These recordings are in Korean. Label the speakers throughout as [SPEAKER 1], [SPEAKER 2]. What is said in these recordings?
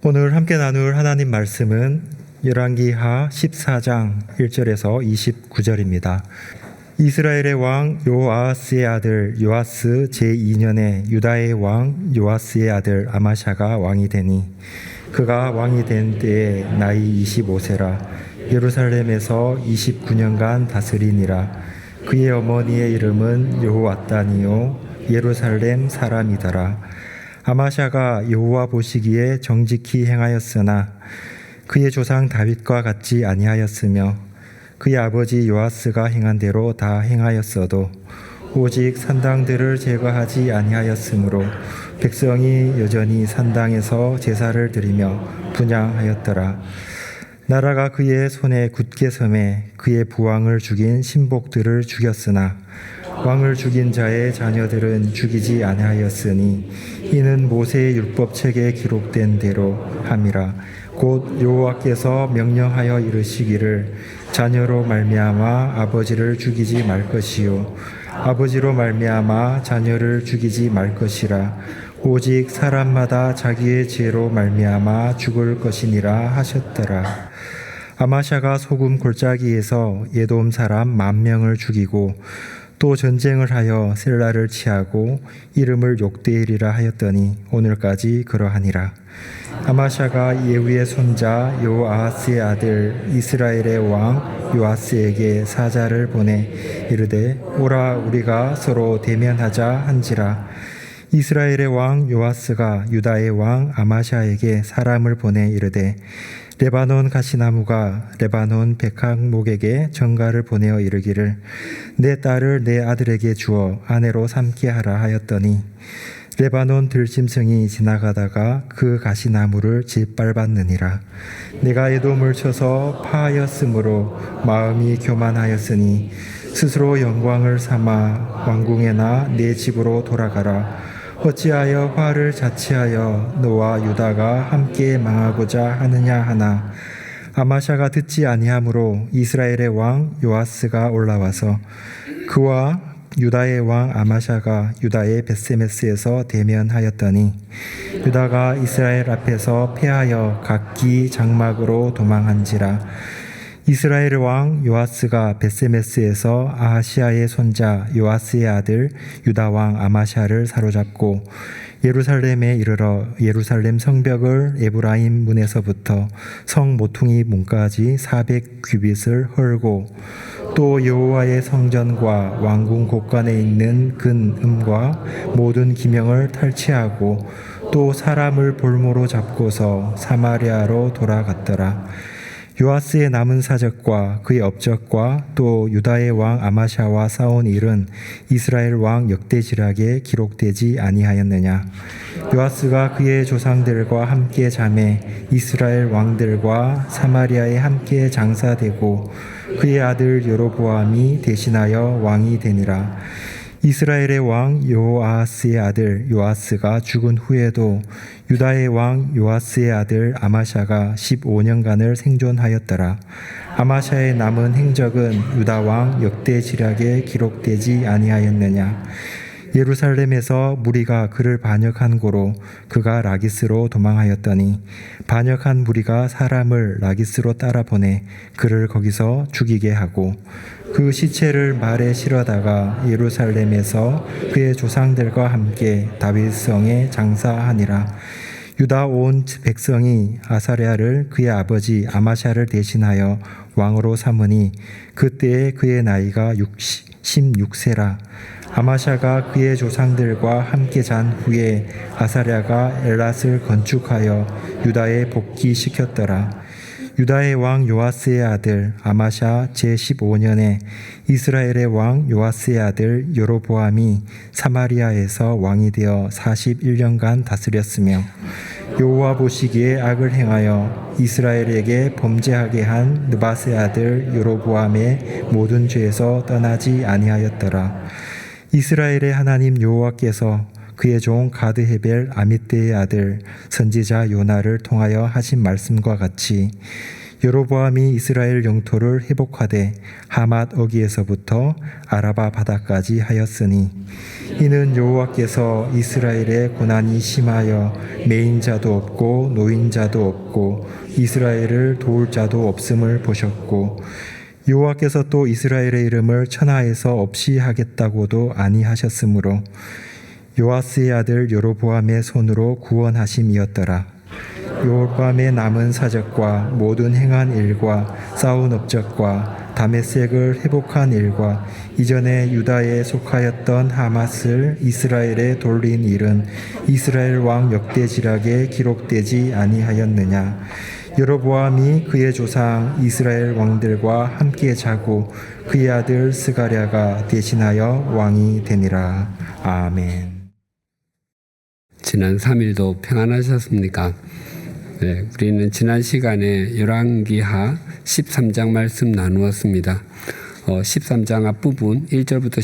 [SPEAKER 1] 오늘 함께 나눌 하나님 말씀은 열왕기하 14장 1절에서 29절입니다. 이스라엘의 왕 요아스의 아들 요아스 제2년에 유다의 왕 요아스의 아들 아마샤가 왕이 되니 그가 왕이 된 때에 나이 25세라 예루살렘에서 29년간 다스리니라. 그의 어머니의 이름은 여호앗단이요 예루살렘 사람이더라. 아마샤가 여호와 보시기에 정직히 행하였으나 그의 조상 다윗과 같지 아니하였으며 그의 아버지 요아스가 행한 대로 다 행하였어도 오직 산당들을 제거하지 아니하였으므로 백성이 여전히 산당에서 제사를 드리며 분향하였더라. 나라가 그의 손에 굳게 섬에 그의 부왕을 죽인 신복들을 죽였으나 왕을 죽인 자의 자녀들은 죽이지 아니하였으니 이는 모세의 율법책에 기록된 대로 함이라. 곧 여호와께서 명령하여 이르시기를 자녀로 말미암아 아버지를 죽이지 말 것이요 아버지로 말미암아 자녀를 죽이지 말 것이라. 오직 사람마다 자기의 죄로 말미암아 죽을 것이니라 하셨더라. 아마샤가 소금 골짜기에서 에돔 사람 10,000명을 죽이고 또 전쟁을 하여 셀라를 취하고 이름을 욕되이리라 하였더니 오늘까지 그러하니라. 아마샤가 예후의 손자 요아스의 아들 이스라엘의 왕 요아스에게 사자를 보내 이르되 오라 우리가 서로 대면하자 한지라. 이스라엘의 왕 요아스가 유다의 왕 아마샤에게 사람을 보내 이르되 레바논 가시나무가 레바논 백향목에게 전가를 보내어 이르기를 내 딸을 내 아들에게 주어 아내로 삼게 하라 하였더니 레바논 들짐승이 지나가다가 그 가시나무를 짓밟았느니라. 내가 에돔을 쳐서 파하였으므로 마음이 교만하였으니 스스로 영광을 삼아 왕궁에나 내 집으로 돌아가라. 어찌하여 화를 자취하여 너와 유다가 함께 망하고자 하느냐 하나 아마샤가 듣지 아니하므로 이스라엘의 왕 요아스가 올라와서 그와 유다의 왕 아마샤가 유다의 벳세메스에서 대면하였더니 유다가 이스라엘 앞에서 패하여 각기 장막으로 도망한지라. 이스라엘 왕 요아스가 벳세메스에서 아하시아의 손자 요아스의 아들 유다 왕 아마샤를 사로잡고 예루살렘에 이르러 예루살렘 성벽을 에브라임 문에서부터 성 모퉁이 문까지 400규빗을 헐고 또 여호와의 성전과 왕궁 곳간에 있는 근음과 모든 기명을 탈취하고 또 사람을 볼모로 잡고서 사마리아로 돌아갔더라. 요아스의 남은 사적과 그의 업적과 또 유다의 왕 아마샤와 싸운 일은 이스라엘 왕 역대지락에 기록되지 아니하였느냐. 요아스가 그의 조상들과 함께 자매 이스라엘 왕들과 사마리아에 함께 장사되고 그의 아들 여로보암이 대신하여 왕이 되니라. 이스라엘의 왕 요아스의 아들 요아스가 죽은 후에도 유다의 왕 요아스의 아들 아마샤가 15년간을 생존하였더라. 아마샤의 남은 행적은 유다 왕 역대지략에 기록되지 아니하였느냐. 예루살렘에서 무리가 그를 반역한 고로 그가 라기스로 도망하였더니 반역한 무리가 사람을 라기스로 따라 보내 그를 거기서 죽이게 하고 그 시체를 말에 실어다가 예루살렘에서 그의 조상들과 함께 다윗성에 장사하니라. 유다 온 백성이 아사랴를 그의 아버지 아마샤를 대신하여 왕으로 삼으니 그때에 그의 나이가 16세라. 아마샤가 그의 조상들과 함께 잔 후에 아사랴가 엘랏을 건축하여 유다에 복귀시켰더라. 유다의 왕 요아스의 아들 아마샤 제15년에 이스라엘의 왕 요아스의 아들 여로보암이 사마리아에서 왕이 되어 41년간 다스렸으며 여호와 보시기에 악을 행하여 이스라엘에게 범죄하게 한 느밧의 아들 여로보암의 모든 죄에서 떠나지 아니하였더라. 이스라엘의 하나님 여호와께서 그의 종 가드헤벨 아mit대의 아들 선지자 요나를 통하여 하신 말씀과 같이 여로보암이 이스라엘 영토를 회복하되 하맛 어기에서부터 아라바 바다까지 하였으니 이는 여호와께서 이스라엘의 고난이 심하여 메인 자도 없고 노인 자도 없고 이스라엘을 도울 자도 없음을 보셨고 여호와께서 또 이스라엘의 이름을 천하에서 없이 하겠다고도 아니하셨으므로 요아스의 아들 여로보암의 손으로 구원하심이었더라. 여로보암의 남은 사적과 모든 행한 일과 쌓은 업적과 다메섹을 회복한 일과 이전에 유다에 속하였던 하맛을 이스라엘에 돌린 일은 이스라엘 왕 역대지락에 기록되지 아니하였느냐. 여로보암이 그의 조상 이스라엘 왕들과 함께 자고 그의 아들 스가랴가 대신하여 왕이 되니라. 아멘.
[SPEAKER 2] 지난 3일도 평안하셨습니까? 네, 우리는 지난 시간에 열왕기하 13장 말씀 나누었습니다. 13장 앞부분 1절부터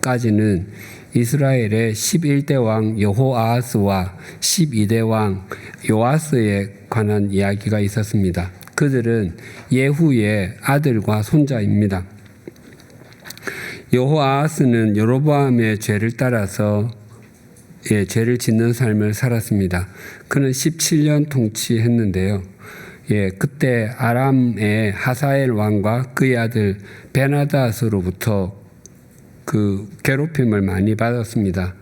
[SPEAKER 2] 13절까지는 이스라엘의 11대 왕 여호아하스와 12대 왕 요아스에 관한 이야기가 있었습니다. 그들은 예후의 아들과 손자입니다. 여호아하스는 여로보암의 죄를 따라서 죄를 짓는 삶을 살았습니다. 그는 17년 통치했는데요. 그때 아람의 하사엘 왕과 그의 아들 베나닷으로부터 그 괴롭힘을 많이 받았습니다.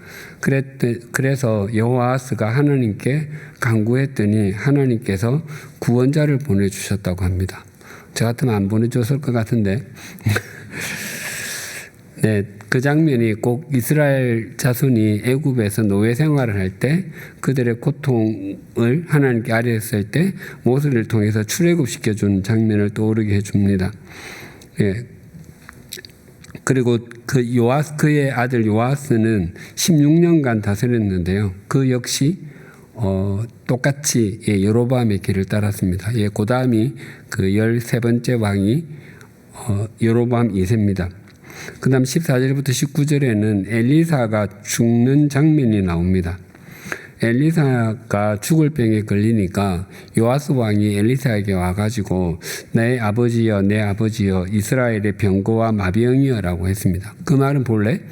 [SPEAKER 2] 그래서 여호아하스가 하나님께 간구했더니 하나님께서 구원자를 보내주셨다고 합니다. 저 같으면 안 보내줬을 것 같은데 네, 그 장면이 꼭 이스라엘 자손이 애굽에서 노예 생활을 할 때 그들의 고통을 하나님께 아뢰었을 때 모세를 통해서 출애굽시켜준 장면을 떠오르게 해줍니다. 그리고 그의 아들 요아스는 16년간 다스렸는데요. 그 역시 똑같이 여로보암의 길을 따랐습니다. 그 다음이 그 13번째 왕이 여로보암 2세입니다. 그 다음 14절부터 19절에는 엘리사가 죽는 장면이 나옵니다. 엘리사가 죽을 병에 걸리니까 요아스 왕이 엘리사에게 와가지고 내 아버지여 이스라엘의 병거와 마병이여 라고 했습니다. 그 말은 본래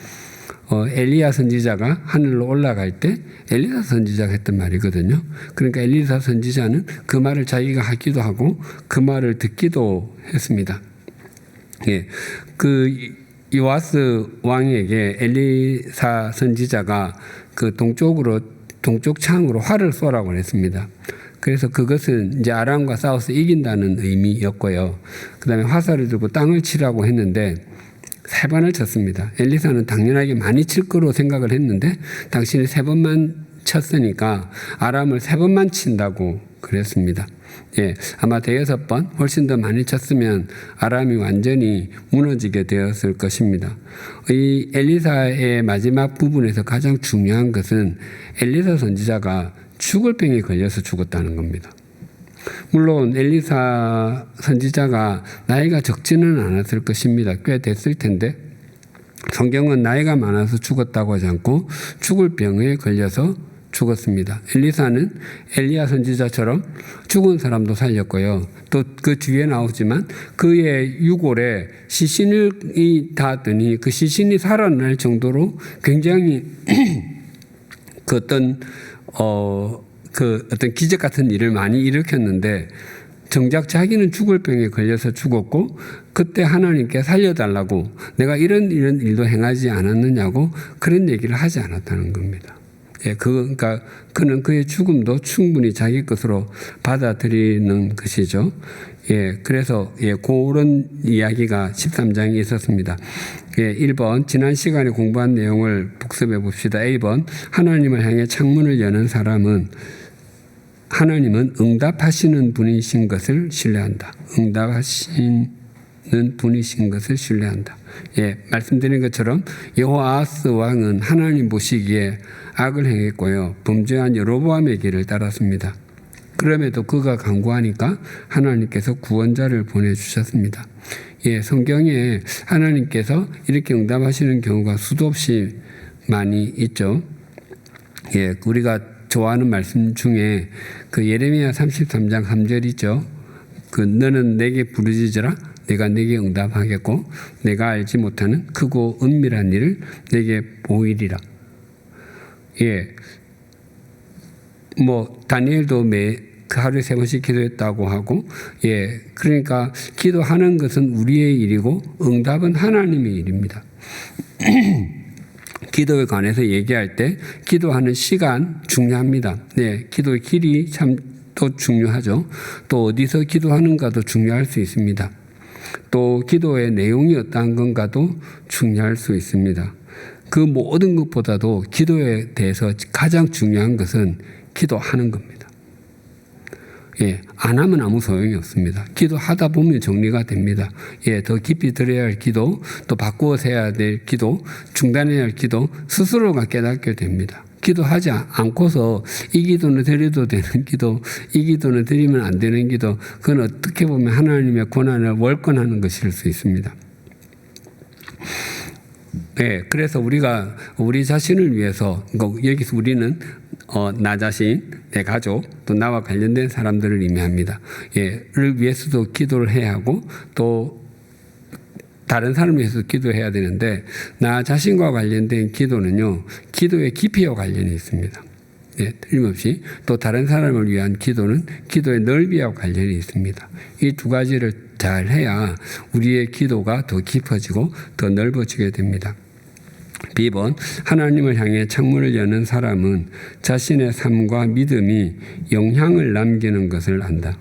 [SPEAKER 2] 엘리야 선지자가 하늘로 올라갈 때 엘리사 선지자가 했던 말이거든요. 그러니까 엘리사 선지자는 그 말을 자기가 하기도 하고 그 말을 듣기도 했습니다. 그 요아스 왕에게 엘리사 선지자가 그 동쪽 창으로 활을 쏘라고 했습니다. 그래서 그것은 이제 아람과 싸워서 이긴다는 의미였고요. 그 다음에 화살을 들고 땅을 치라고 했는데 3번을 쳤습니다. 엘리사는 당연하게 많이 칠 거로 생각을 했는데 당신이 3번만 쳤으니까 아람을 3번만 친다고 그랬습니다. 아마 5번 훨씬 더 많이 쳤으면 아람이 완전히 무너지게 되었을 것입니다. 이 엘리사의 마지막 부분에서 가장 중요한 것은 엘리사 선지자가 죽을 병에 걸려서 죽었다는 겁니다. 물론 엘리사 선지자가 나이가 적지는 않았을 것입니다. 꽤 됐을 텐데 성경은 나이가 많아서 죽었다고 하지 않고 죽을 병에 걸려서 죽었습니다. 엘리사는 엘리야 선지자처럼 죽은 사람도 살렸고요. 또 그 뒤에 나오지만 그의 유골에 시신이 닿았더니 그 시신이 살아날 정도로 굉장히 그 어떤 기적 같은 일을 많이 일으켰는데 정작 자기는 죽을 병에 걸려서 죽었고 그때 하나님께 살려달라고 내가 이런 일도 행하지 않았느냐고 그런 얘기를 하지 않았다는 겁니다. 그러니까 그는 그의 죽음도 충분히 자기 것으로 받아들이는 것이죠. 그래서 그런 이야기가 13장에 있었습니다. 1번 지난 시간에 공부한 내용을 복습해 봅시다. A번 하나님을 향해 창문을 여는 사람은 하나님은 응답하시는 분이신 것을 신뢰한다. 응답하시는 분이신 것을 신뢰한다. 말씀드린 것처럼 여호아하스 왕은 하나님 보시기에 악을 행했고요. 범죄한 여로보암의 길을 따랐습니다. 그럼에도 그가 간구하니까 하나님께서 구원자를 보내주셨습니다. 성경에 하나님께서 이렇게 응답하시는 경우가 수도 없이 많이 있죠. 우리가 좋아하는 말씀 중에 그 예레미야 33장 3절 있죠. 그 너는 내게 부르짖으라 내가 내게 응답하겠고 내가 알지 못하는 크고 은밀한 일을 내게 보이리라. 예, 뭐 다니엘도 하루에 3번씩 기도했다고 하고, 예, 그러니까 기도하는 것은 우리의 일이고 응답은 하나님의 일입니다. 기도에 관해서 얘기할 때 기도하는 시간 중요합니다. 네, 기도의 길이 참 또 중요하죠. 또 어디서 기도하는가도 중요할 수 있습니다. 또 기도의 내용이 어떠한 건가도 중요할 수 있습니다. 그 모든 것보다도 기도에 대해서 가장 중요한 것은 기도하는 겁니다. 예, 안 하면 아무 소용이 없습니다. 기도하다 보면 정리가 됩니다. 예, 더 깊이 들어야 할 기도, 또 바꾸어서 해야 될 기도, 중단해야 할 기도, 스스로가 깨닫게 됩니다. 기도하지 않고서 이 기도는 드려도 되는 기도, 이 기도는 드리면 안 되는 기도, 그건 어떻게 보면 하나님의 권한을 월권하는 것일 수 있습니다. 네, 그래서 우리가 우리 자신을 위해서, 여기서 우리는 나 자신, 내 가족, 또 나와 관련된 사람들을 의미합니다. 예, 를 위해서도 기도를 해야 하고, 또 다른 사람을 위해서 기도해야 되는데, 나 자신과 관련된 기도는요, 기도의 깊이와 관련이 있습니다. 예, 틀림없이. 또 다른 사람을 위한 기도는 기도의 넓이와 관련이 있습니다. 이 두 가지를 잘 해야 우리의 기도가 더 깊어지고 더 넓어지게 됩니다. B번, 하나님을 향해 창문을 여는 사람은 자신의 삶과 믿음이 영향을 남기는 것을 안다.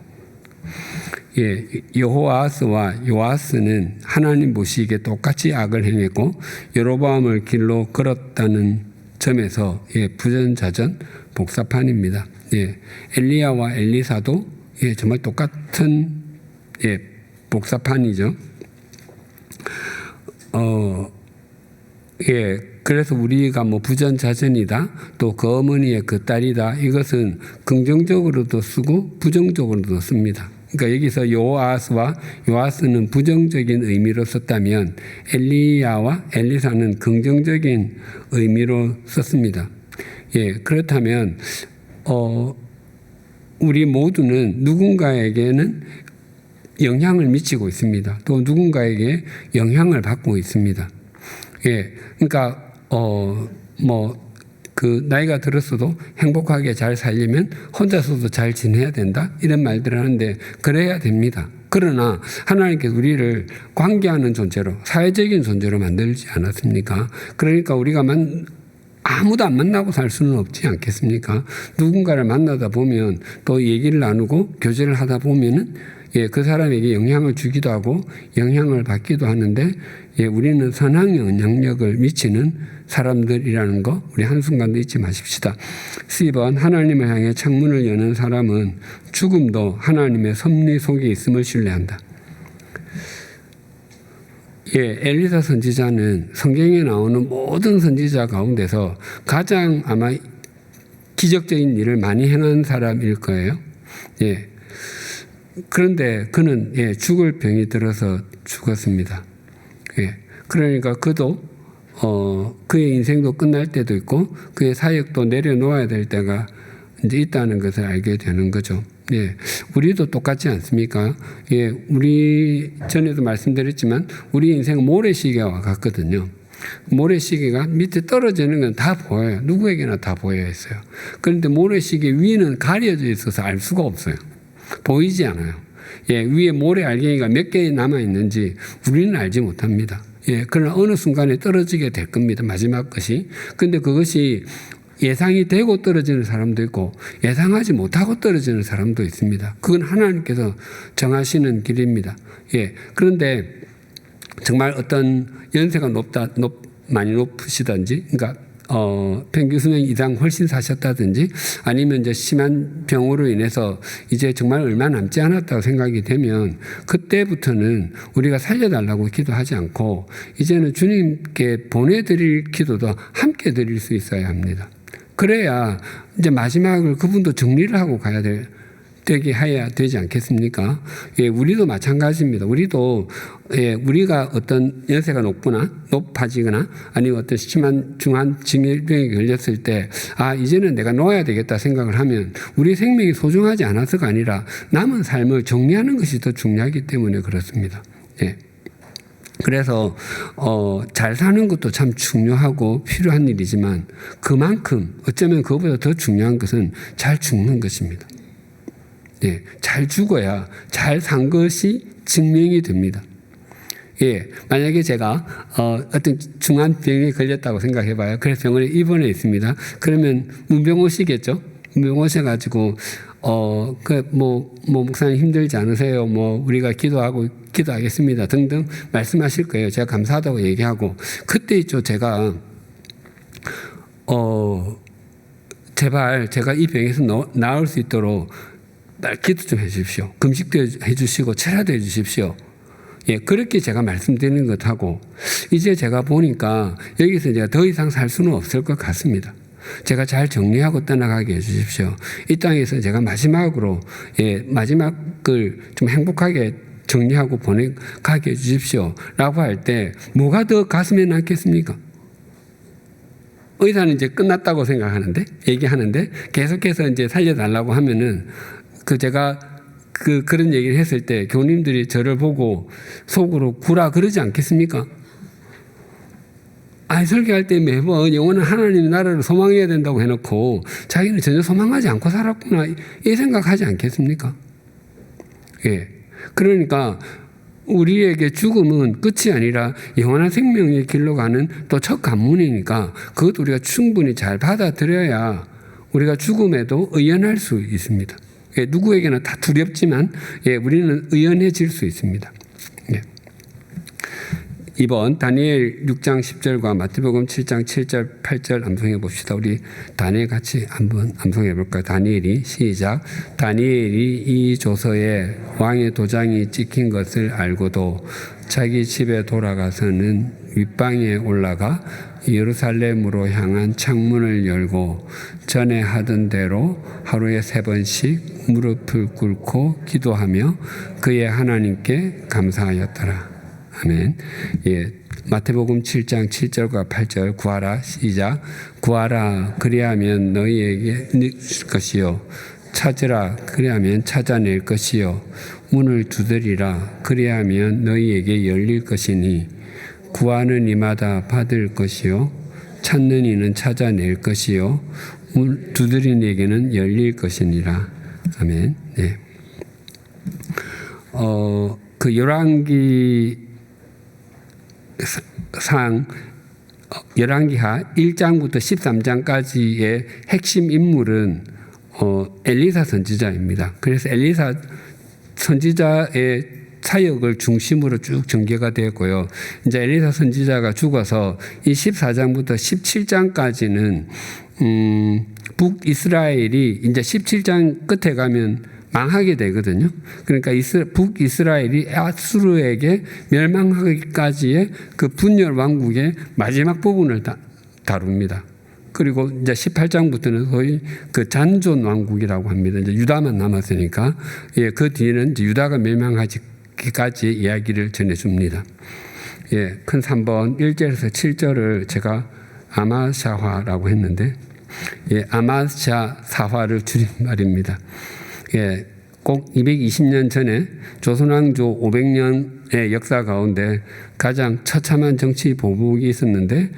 [SPEAKER 2] 예, 여호아스와 요아스는 하나님 보시기에 똑같이 악을 행했고 여로보암을 길로 걸었다는 점에서 예, 부전자전 복사판입니다. 예, 엘리야와 엘리사도 예, 정말 똑같은 예, 복사판이죠. 예, 그래서 우리가 뭐 부전자전이다, 또 그 어머니의 그 딸이다, 이것은 긍정적으로도 쓰고 부정적으로도 씁니다. 그러니까 여기서 요아스와 요아스는 부정적인 의미로 썼다면 엘리야와 엘리사는 긍정적인 의미로 썼습니다. 예, 그렇다면 우리 모두는 누군가에게는 영향을 미치고 있습니다. 또 누군가에게 영향을 받고 있습니다. 예, 그러니까 나이가 들었어도 행복하게 잘 살려면 혼자서도 잘 지내야 된다, 이런 말들을 하는데 그래야 됩니다. 그러나 하나님께서 우리를 관계하는 존재로, 사회적인 존재로 만들지 않았습니까? 그러니까 우리가 아무도 안 만나고 살 수는 없지 않겠습니까? 누군가를 만나다 보면 또 얘기를 나누고 교제를 하다 보면은 예, 그 사람에게 영향을 주기도 하고 영향을 받기도 하는데, 예, 우리는 선한 영향력을 미치는 사람들이라는 거 우리 한순간도 잊지 마십시다. C번, 하나님을 향해 창문을 여는 사람은 죽음도 하나님의 섭리 속에 있음을 신뢰한다. 예, 엘리사 선지자는 성경에 나오는 모든 선지자 가운데서 가장 아마 기적적인 일을 많이 행한 사람일 거예요. 예. 그런데 그는 예, 죽을 병이 들어서 죽었습니다. 예, 그러니까 그도 그의 인생도 끝날 때도 있고 그의 사역도 내려놓아야 될 때가 이제 있다는 것을 알게 되는 거죠. 예, 우리도 똑같지 않습니까? 예, 우리 전에도 말씀드렸지만 우리 인생은 모래시계와 같거든요. 모래시계가 밑에 떨어지는 건 다 보여요. 누구에게나 다 보여 있어요. 그런데 모래시계 위는 가려져 있어서 알 수가 없어요. 보이지 않아요. 예, 위에 모래 알갱이가 몇 개 남아 있는지 우리는 알지 못합니다. 예, 그러나 어느 순간에 떨어지게 될 겁니다. 마지막 것이. 근데 그것이 예상이 되고 떨어지는 사람도 있고 예상하지 못하고 떨어지는 사람도 있습니다. 그건 하나님께서 정하시는 길입니다. 예, 그런데 정말 어떤 연세가 많이 높으시든지, 그러니까 평균 수명 이상 훨씬 사셨다든지, 아니면 이제 심한 병으로 인해서 이제 정말 얼마 남지 않았다고 생각이 되면 그때부터는 우리가 살려달라고 기도하지 않고 이제는 주님께 보내드릴 기도도 함께 드릴 수 있어야 합니다. 그래야 이제 마지막을 그분도 정리를 하고 가야 되게 해야 되지 않겠습니까? 예, 우리도 마찬가지입니다. 우리도 예, 우리가 어떤 연세가 높아지거나 아니면 어떤 심한 중한 징혈병에 걸렸을 때 이제는 내가 놓아야 되겠다 생각을 하면 우리 생명이 소중하지 않아서가 아니라 남은 삶을 정리하는 것이 더 중요하기 때문에 그렇습니다. 예. 그래서 잘 사는 것도 참 중요하고 필요한 일이지만 그만큼 어쩌면 그것보다 더 중요한 것은 잘 죽는 것입니다. 예, 잘 죽어야 잘 산 것이 증명이 됩니다. 예, 만약에 제가 어떤 중한 병에 걸렸다고 생각해봐요. 그래서 병원에 입원해 있습니다. 그러면 문병 오시겠죠? 문병 오셔가지고 목사님 힘들지 않으세요? 우리가 기도하겠습니다. 등등 말씀하실 거예요. 제가 감사하다고 얘기하고 그때 있죠. 제가 제발 제가 이 병에서 나을 수 있도록 기도 좀 해주십시오. 금식도 해주시고 철야도 해주십시오. 예, 그렇게 제가 말씀드리는 것하고 이제 제가 보니까 여기서 제가 더 이상 살 수는 없을 것 같습니다. 제가 잘 정리하고 떠나가게 해주십시오. 이 땅에서 제가 마지막으로 마지막을 좀 행복하게 정리하고 가게 해주십시오. 라고 할 때 뭐가 더 가슴에 남겠습니까? 의사는 이제 끝났다고 얘기하는데 계속해서 이제 살려달라고 하면은 제가 그런 얘기를 했을 때 교우님들이 저를 보고 속으로 구라 그러지 않겠습니까? 설교할 때 매번 영원한 하나님의 나라를 소망해야 된다고 해놓고 자기는 전혀 소망하지 않고 살았구나 이 생각하지 않겠습니까? 예. 그러니까 우리에게 죽음은 끝이 아니라 영원한 생명의 길로 가는 또 첫 관문이니까 그것도 우리가 충분히 잘 받아들여야 우리가 죽음에도 의연할 수 있습니다. 예, 누구에게나 다 두렵지만 우리는 의연해질 수 있습니다. 예. 2번 다니엘 6장 10절과 마태복음 7장 7절 8절 암송해 봅시다. 우리 다니엘 같이 한번 암송해 볼까요? 다니엘이 시작. 다니엘이 이 조서에 왕의 도장이 찍힌 것을 알고도 자기 집에 돌아가서는 윗방에 올라가 예루살렘으로 향한 창문을 열고 전에 하던 대로 하루에 3번씩 무릎을 꿇고 기도하며 그의 하나님께 감사하였더라. 아멘. 예, 마태복음 7장 7절과 8절 구하라 시작. 구하라 그리하면 너희에게 줄 것이요 찾으라 그리하면 찾아낼 것이요 문을 두드리라 그리하면 너희에게 열릴 것이니 구하는 이마다 받을 것이요 찾는 이는 찾아낼 것이요 문 두드리는 이에게는 열릴 것이니라. 아멘. 네. 열왕기하 1장부터 13장까지의 핵심 인물은 엘리사 선지자입니다. 그래서 엘리사 선지자의 사역을 중심으로 쭉 전개가 되었고요. 이제 엘리사 선지자가 죽어서 이 14장부터 17장까지는 북이스라엘이 이제 17장 끝에 가면 망하게 되거든요. 그러니까 북이스라엘이 아수르에게 멸망하기까지의 그 분열 왕국의 마지막 부분을 다룹니다. 그리고 이제 18장부터는 소위 그 잔존 왕국이라고 합니다. 이제 유다만 남았으니까 그 뒤에는 이제 유다가 멸망하기까지의 이야기를 전해줍니다. 큰 3번 1절에서 7절을 제가 아마샤화라고 했는데 아마샤 사화를 줄인 말입니다. 꼭 220년 전에 조선왕조 500년의 역사 가운데 가장 처참한 정치 보복이 있었는데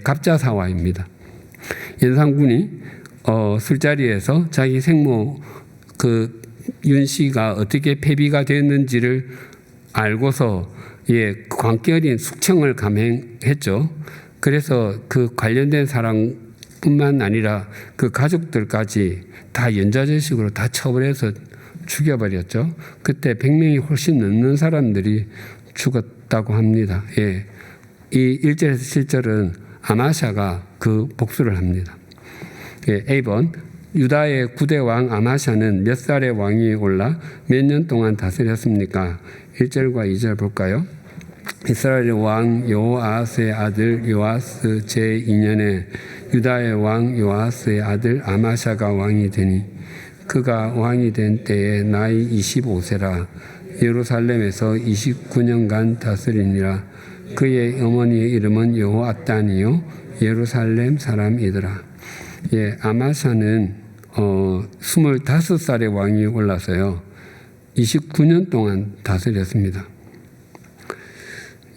[SPEAKER 2] 갑자사화입니다. 연산군이 술자리에서 자기 생모 윤씨가 어떻게 폐비가 되었는지를 알고서 광기 어린 숙청을 감행했죠. 그래서 그 관련된 사람뿐만 아니라 그 가족들까지 다 연좌제식으로 다 처벌해서 죽여버렸죠. 그때 100명이 훨씬 넘는 사람들이 죽었다고 합니다. 이 1절에서 7절은 아마샤가 그 복수를 합니다. A번 유다의 9대 왕 아마샤는 몇 살의 왕위에 올라 몇 년 동안 다스렸습니까? 1절과 2절 볼까요? 이스라엘의 왕 여호아스의 아들 요아스 제2년에 유다의 왕 요아스의 아들 아마샤가 왕이 되니 그가 왕이 된 때에 나이 25세라 예루살렘에서 29년간 다스리니라. 그의 어머니의 이름은 여호아단이요 예루살렘 사람이더라. 아마샤는 25살의 왕이 올라서요 29년 동안 다스렸습니다.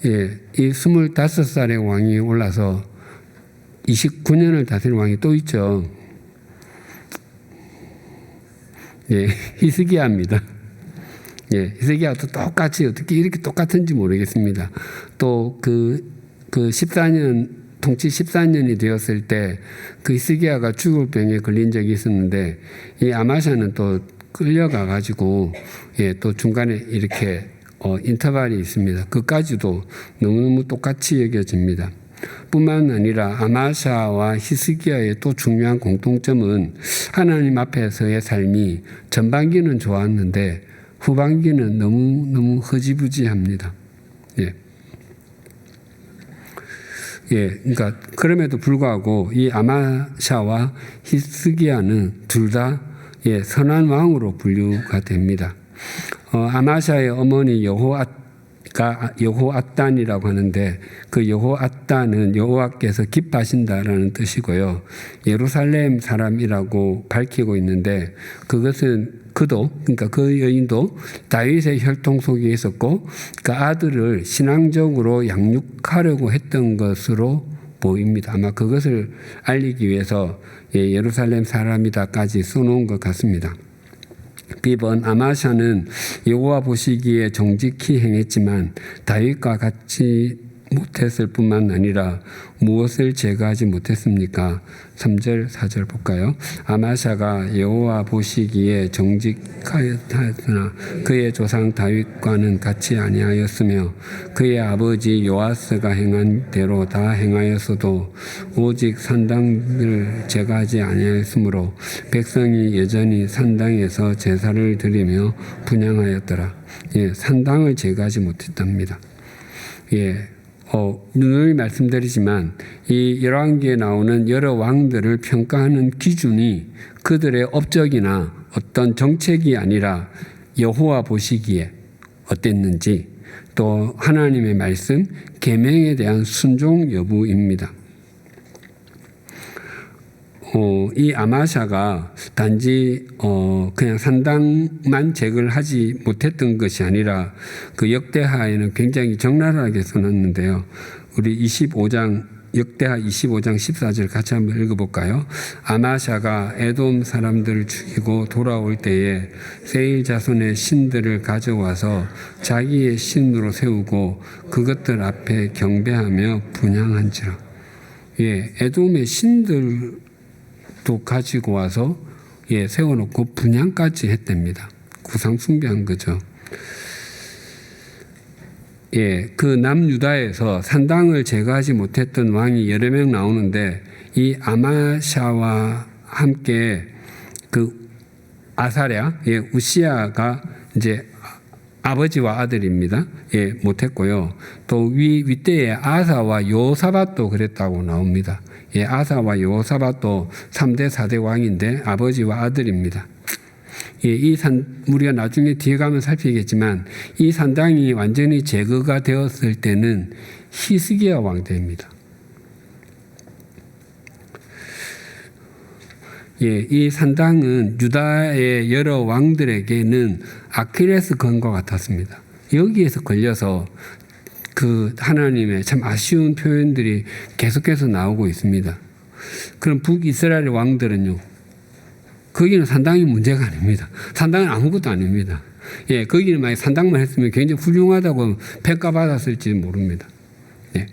[SPEAKER 2] 예, 이 25살의 왕이 올라서 29년을 다스린 왕이 또 있죠. 예, 히스기야입니다. 예, 히스기야도 똑같이 어떻게 이렇게 똑같은지 모르겠습니다. 또 그 14년 통치 14년이 되었을 때 그 히스기야가 죽을 병에 걸린 적이 있었는데 이 아마샤는 또 끌려가 가지고 예, 또 중간에 이렇게 인터벌이 있습니다. 그까지도 너무너무 똑같이 여겨집니다. 뿐만 아니라 아마샤와 히스기야의 또 중요한 공통점은 하나님 앞에서의 삶이 전반기는 좋았는데 후반기는 너무너무 흐지부지합니다. 예. 예, 그러니까 그럼에도 불구하고 이 아마샤와 히스기야는 둘 다 예, 선한 왕으로 분류가 됩니다. 아마샤의 어머니 여호앗단이라고 하는데 그 여호앗단은 여호와께서 기뻐하신다라는 뜻이고요. 예루살렘 사람이라고 밝히고 있는데 그것은 그러니까 그 여인도 다윗의 혈통 속에 있었고 그 아들을 신앙적으로 양육하려고 했던 것으로 보입니다. 아마 그것을 알리기 위해서 예루살렘 사람이다까지 써놓은 것 같습니다. 비번 아마샤는 여호와 보시기에 정직히 행했지만 다윗과 같이 못했을 뿐만 아니라 무엇을 제거하지 못했습니까? 3절 4절 볼까요? 아마샤가 여호와 보시기에 정직하였으나 그의 조상 다윗과는 같이 아니하였으며 그의 아버지 요아스가 행한 대로 다 행하였어도 오직 산당을 제거하지 아니하였으므로 백성이 여전히 산당에서 제사를 드리며 분향하였더라. 예, 산당을 제거하지 못했답니다. 예. 늘 말씀드리지만 이 열왕기에 나오는 여러 왕들을 평가하는 기준이 그들의 업적이나 어떤 정책이 아니라 여호와 보시기에 어땠는지 또 하나님의 말씀, 계명에 대한 순종 여부입니다. 이 아마샤가 단지 그냥 산당만 제거를 하지 못했던 것이 아니라 그 역대하에는 굉장히 적나라하게 써놨는데요. 우리 25장 역대하 25장 14절 같이 한번 읽어볼까요? 아마샤가 에돔 사람들을 죽이고 돌아올 때에 세일 자손의 신들을 가져와서 자기의 신으로 세우고 그것들 앞에 경배하며 분향한지라. 예, 에돔의 신들 또 가지고 와서 예, 세워놓고 분향까지 했답니다. 구상 숭배한 거죠. 예, 그 남유다에서 산당을 제거하지 못했던 왕이 여러 명 나오는데 이 아마샤와 함께 그 아사랴, 예, 우시야가 이제 아버지와 아들입니다. 예, 못했고요. 또 윗대에 아사와 요사밧도 그랬다고 나옵니다. 예, 아사와 요사밧도 3대 4대 왕인데 아버지와 아들입니다. 예, 우리가 나중에 뒤에 가면 살피겠지만 이 산당이 완전히 제거가 되었을 때는 히스기야 왕 때입니다. 예, 이 산당은 유다의 여러 왕들에게는 아킬레스 건과 같았습니다. 여기에서 걸려서 그 하나님의 참 아쉬운 표현들이 계속해서 나오고 있습니다. 그럼 북이스라엘 왕들은요, 거기는 산당이 문제가 아닙니다. 산당은 아무것도 아닙니다. 예, 거기는 만약 산당만 했으면 굉장히 훌륭하다고 평가받았을지 모릅니다. 예.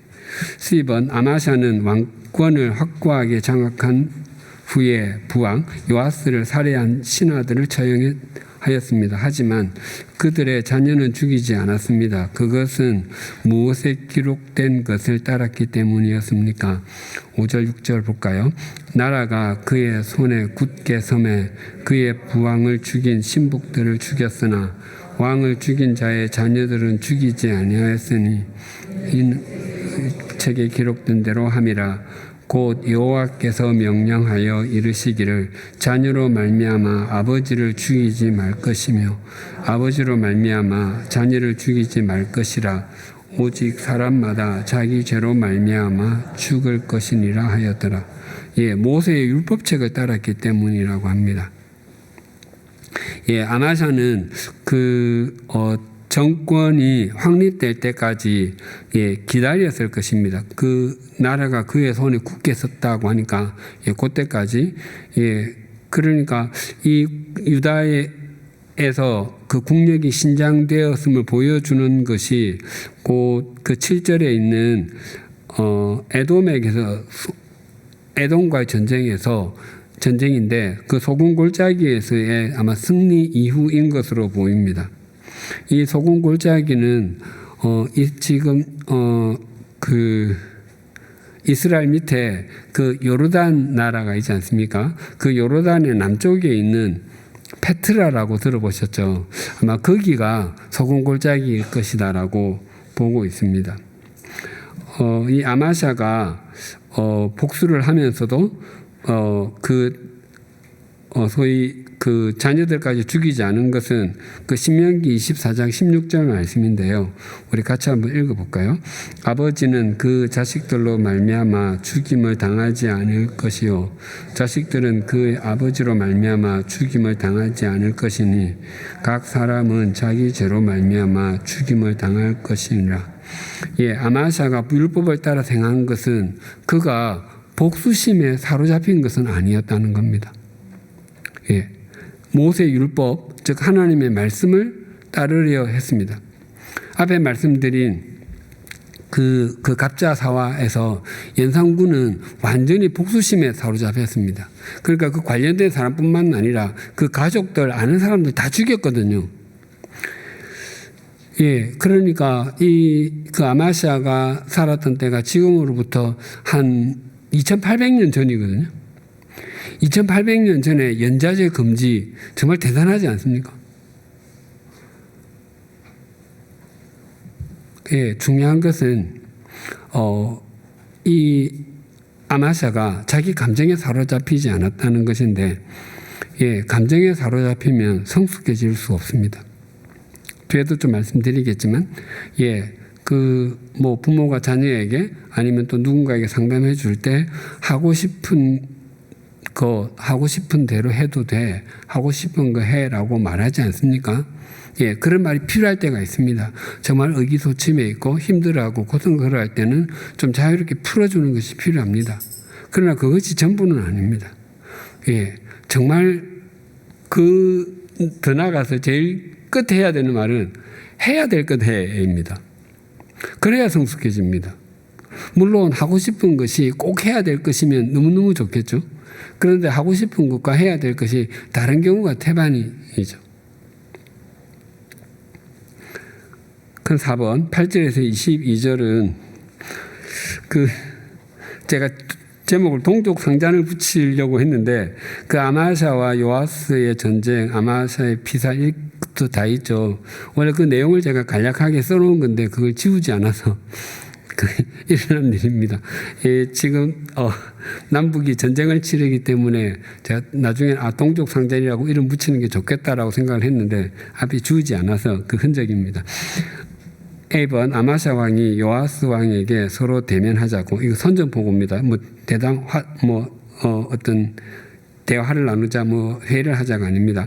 [SPEAKER 2] 10번 아마샤는 왕권을 확고하게 장악한 후에 부왕 요아스를 살해한 신하들을 처형하였습니다. 하지만 그들의 자녀는 죽이지 않았습니다. 그것은 무엇에 기록된 것을 따랐기 때문이었습니까? 5절 6절 볼까요? 나라가 그의 손에 굳게 섬에 그의 부왕을 죽인 신복들을 죽였으나 왕을 죽인 자의 자녀들은 죽이지 아니하였으니 이 책에 기록된 대로 함이라. 곧 여호와께서 명령하여 이르시기를 자녀로 말미암아 아버지를 죽이지 말 것이며 아버지로 말미암아 자녀를 죽이지 말 것이라. 오직 사람마다 자기 죄로 말미암아 죽을 것이니라 하였더라. 예, 모세의 율법책을 따랐기 때문이라고 합니다. 예, 아마샤는 정권이 확립될 때까지 기다렸을 것입니다. 그 나라가 그의 손에 굳게 섰다고 하니까 그때까지 그러니까 이 유다에서 그 국력이 신장되었음을 보여주는 것이 그 7절에 있는 에돔과의 전쟁인데 그 소금 골짜기에서의 아마 승리 이후인 것으로 보입니다. 이 소금 골짜기는 지금 그 이스라엘 밑에 그 요르단 나라가 있지 않습니까? 그 요르단의 남쪽에 있는 페트라라고 들어보셨죠? 아마 거기가 소금 골짜기일 것이다라고 보고 있습니다. 이 아마샤가 복수를 하면서도 소위 그 자녀들까지 죽이지 않은 것은 그 신명기 24장 16절 말씀인데요. 우리 같이 한번 읽어볼까요? 아버지는 그 자식들로 말미암아 죽임을 당하지 않을 것이요 자식들은 그 아버지로 말미암아 죽임을 당하지 않을 것이니 각 사람은 자기 죄로 말미암아 죽임을 당할 것이니라. 아마샤가 율법을 따라 행한 것은 그가 복수심에 사로잡힌 것은 아니었다는 겁니다. 모세 율법, 즉 하나님의 말씀을 따르려 했습니다. 앞에 말씀드린 그 갑자사화에서 연산군은 완전히 복수심에 사로잡혔습니다. 그러니까 그 관련된 사람뿐만 아니라 그 가족들 아는 사람들 다 죽였거든요. 그러니까 그 아마시아가 살았던 때가 지금으로부터 한 2800년 전이거든요. 2800년 전에 연좌제 금지 정말 대단하지 않습니까? 중요한 것은 이 아마샤가 자기 감정에 사로잡히지 않았다는 것인데 감정에 사로잡히면 성숙해질 수 없습니다. 뒤에도 좀 말씀드리겠지만 부모가 자녀에게 아니면 또 누군가에게 상담해 줄 때 하고 싶은 대로 해도 돼. 하고 싶은 거 해라고 말하지 않습니까? 그런 말이 필요할 때가 있습니다. 정말 의기소침해 있고 힘들어하고 고통을 할 때는 좀 자유롭게 풀어주는 것이 필요합니다. 그러나 그것이 전부는 아닙니다. 정말 더 나아가서 제일 끝에 해야 되는 말은 해야 될 것 해입니다. 그래야 성숙해집니다. 물론 하고 싶은 것이 꼭 해야 될 것이면 너무너무 좋겠죠. 그런데 하고 싶은 것과 해야 될 것이 다른 경우가 태반이죠. 그 4번 8절에서 22절은 제가 제목을 동족 상잔을 붙이려고 했는데 그 아마샤와 요아스의 전쟁, 아마샤의 피사 일도 다 있죠. 원래 그 내용을 제가 간략하게 써놓은 건데 그걸 지우지 않아서 일어난 일입니다. 지금 남북이 전쟁을 치르기 때문에 제가 나중에 동족 상잔이라고 이름 붙이는 게 좋겠다라고 생각을 했는데 앞이 지우지 않아서 그 흔적입니다. A번 아마샤 왕이 요아스 왕에게 서로 대면하자고, 이거 선전포고입니다. 어떤 대화를 나누자, 회의를 하자가 아닙니다.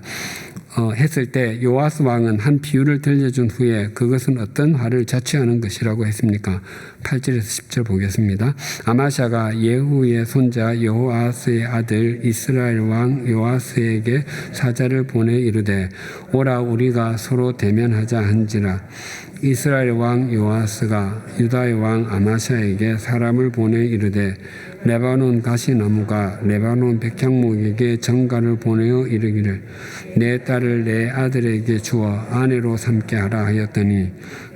[SPEAKER 2] 했을 때 요아스 왕은 한 비유를 들려준 후에 그것은 어떤 화를 자취하는 것이라고 했습니까? 8절에서 10절 보겠습니다. 아마샤가 예후의 손자 여호아스의 아들 이스라엘 왕 요아스에게 사자를 보내 이르되 오라 우리가 서로 대면하자 한지라. 이스라엘 왕 요아스가 유다의 왕 아마샤에게 사람을 보내 이르되 레바논 가시나무가 레바논 백향목에게 정가를 보내어 이르기를 내 딸을 내 아들에게 주어 아내로 삼게 하라 하였더니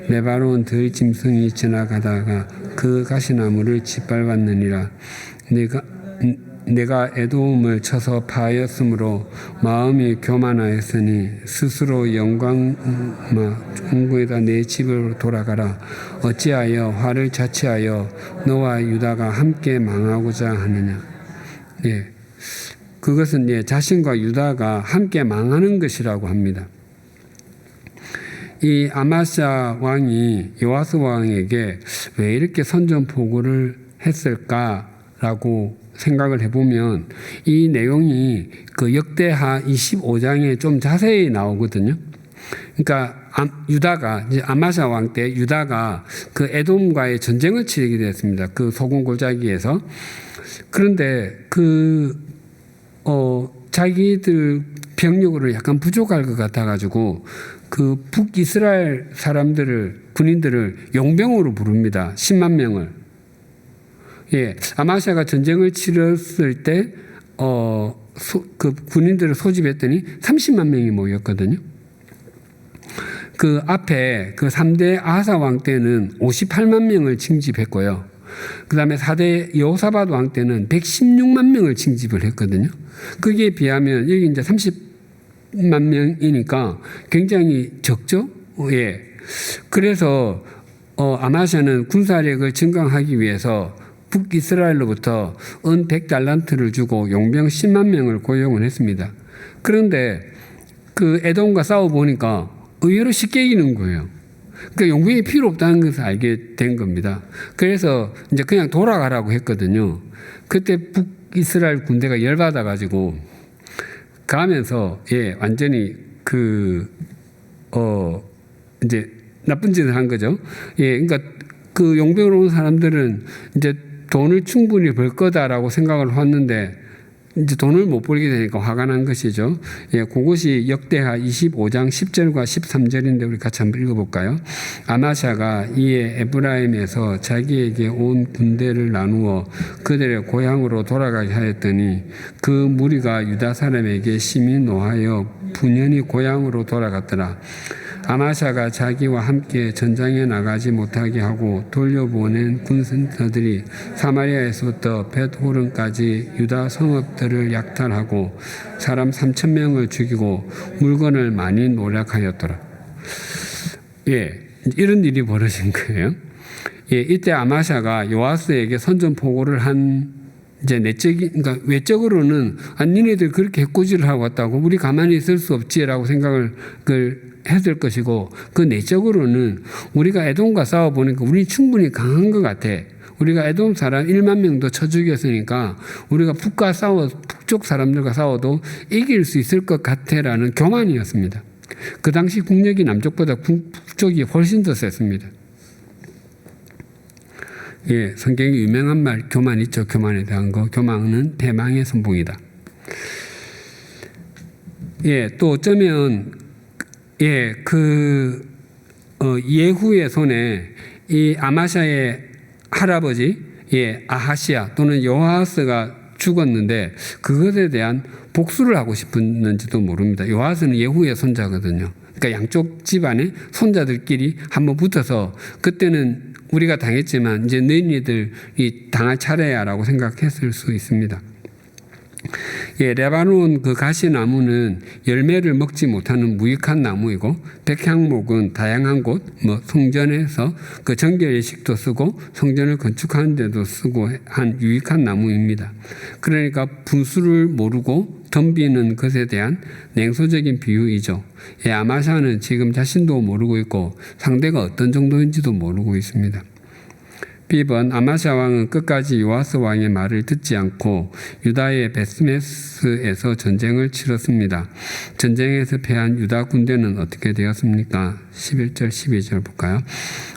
[SPEAKER 2] 레바논 들짐승이 지나가다가 그 가시나무를 짓밟았느니라. 내가 에돔을 쳐서 파하였으므로 마음이 교만하였으니 스스로 영광에다 내 집으로 돌아가라. 어찌하여 화를 자취하여 너와 유다가 함께 망하고자 하느냐. 그것은 자신과 유다가 함께 망하는 것이라고 합니다. 이 아마샤 왕이 요아스 왕에게 왜 이렇게 선전포고를 했을까라고 생각을 해보면 이 내용이 그 역대하 25장에 좀 자세히 나오거든요. 그러니까 유다가 이제 아마샤 왕 때 유다가 그 에돔과의 전쟁을 치르게 되었습니다. 그 소금 골짜기에서. 그런데 자기들 병력으로 약간 부족할 것 같아가지고 그 북이스라엘 군인들을 용병으로 부릅니다. 10만 명을. 예, 아마샤가 전쟁을 치렀을 때 그 군인들을 소집했더니 30만 명이 모였거든요. 그 앞에 그 3대 아하사 왕 때는 58만 명을 징집했고요. 그 다음에 4대 여호사밧 왕 때는 116만 명을 징집을 했거든요. 거기에 비하면 여기 이제 30만 명이니까 굉장히 적죠? 예. 그래서 아마샤는 군사력을 증강하기 위해서 북이스라엘로부터 은 100달란트를 주고 용병 10만 명을 고용을 했습니다. 그런데 그 에돔과 싸워보니까 의외로 쉽게 이기는 거예요. 그러니까 용병이 필요 없다는 것을 알게 된 겁니다. 그래서 이제 그냥 돌아가라고 했거든요. 그때 북이스라엘 군대가 열받아가지고 가면서 완전히 이제 나쁜 짓을 한 거죠. 그러니까 그 용병으로 온 사람들은 이제 돈을 충분히 벌 거다라고 생각을 했는데 이제 돈을 못 벌게 되니까 화가 난 것이죠. 그것이 역대하 25장 10절과 13절인데 우리 같이 한번 읽어볼까요? 아마샤가 이에 에브라임에서 자기에게 온 군대를 나누어 그들의 고향으로 돌아가게 하였더니 그 무리가 유다 사람에게 심히 노하여 분연히 고향으로 돌아갔더라. 아마샤가 자기와 함께 전장에 나가지 못하게 하고 돌려보낸 군센터들이 사마리아에서부터 벳호른까지 유다 성읍들을 약탈하고 사람 3,000명을 죽이고 물건을 많이 노략하였더라. 이런 일이 벌어진 거예요. 이때 아마샤가 요아스에게 선전포고를 한 이제 그러니까 외적으로는 니네들 그렇게 해코지를 하고 왔다고 우리 가만히 있을 수 없지라고 생각을 했을 것이고 그 내적으로는 우리가 에돔과 싸워보니까 우리 충분히 강한 것 같아. 우리가 에돔 사람 1만 명도 쳐 죽였으니까 우리가 북쪽 사람들과 싸워도 이길 수 있을 것 같아라는 교만이었습니다. 그 당시 국력이 남쪽보다 북쪽이 훨씬 더 셌습니다. 성경에 유명한 말 교만 있죠. 교만에 대한 거. 교만은 패망의 선봉이다. 또 어쩌면 예후의 손에 이 아마샤의 할아버지 아하시아 또는 요아스가 죽었는데 그것에 대한 복수를 하고 싶었는지도 모릅니다. 요아스는 예후의 손자거든요. 그러니까 양쪽 집안의 손자들끼리 한번 붙어서 그때는 우리가 당했지만 이제 너희들이 당할 차례야라고 생각했을 수 있습니다. 레바논 그 가시나무는 열매를 먹지 못하는 무익한 나무이고 백향목은 다양한 곳, 성전에서 그 정결 예식도 쓰고 성전을 건축하는 데도 쓰고 한 유익한 나무입니다. 그러니까 분수를 모르고 덤비는 것에 대한 냉소적인 비유이죠. 아마샤는 지금 자신도 모르고 있고 상대가 어떤 정도인지도 모르고 있습니다. 비번 아마샤 왕은 끝까지 요아스 왕의 말을 듣지 않고 유다의 베스메스에서 전쟁을 치렀습니다. 전쟁에서 패한 유다 군대는 어떻게 되었습니까? 11절 12절 볼까요?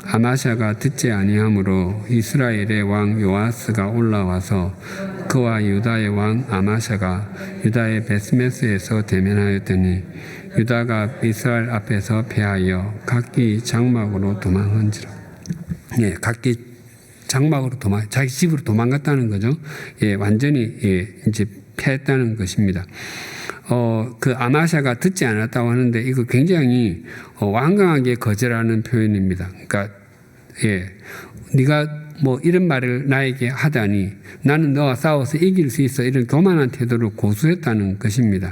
[SPEAKER 2] 아마샤가 듣지 아니하므로 이스라엘의 왕 요아스가 올라와서 그와 유다의 왕 아마샤가 유다의 베스메스에서 대면하였더니 유다가 이스라엘 앞에서 패하여 각기 장막으로 도망한지라. 각기 장막으로 자기 집으로 도망갔다는 거죠. 완전히 이제 패했다는 것입니다. 그 아마샤가 듣지 않았다고 하는데 이거 굉장히 완강하게 거절하는 표현입니다. 그러니까 네가 이런 말을 나에게 하다니 나는 너와 싸워서 이길 수 있어 이런 교만한 태도를 고수했다는 것입니다.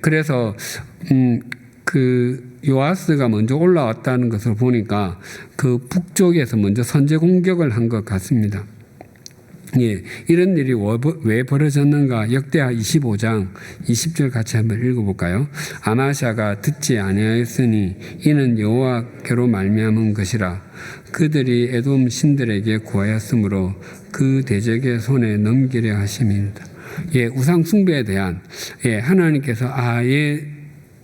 [SPEAKER 2] 그래서 그 요아스가 먼저 올라왔다는 것을 보니까 그 북쪽에서 먼저 선제 공격을 한 것 같습니다. 이런 일이 왜 벌어졌는가? 역대하 25장 20절 같이 한번 읽어볼까요? 아마샤가 듣지 아니하였으니 이는 여호와께로 말미암은 것이라. 그들이 에돔 신들에게 구하였으므로 그 대적의 손에 넘기려 하심이니라. 우상 숭배에 대한 하나님께서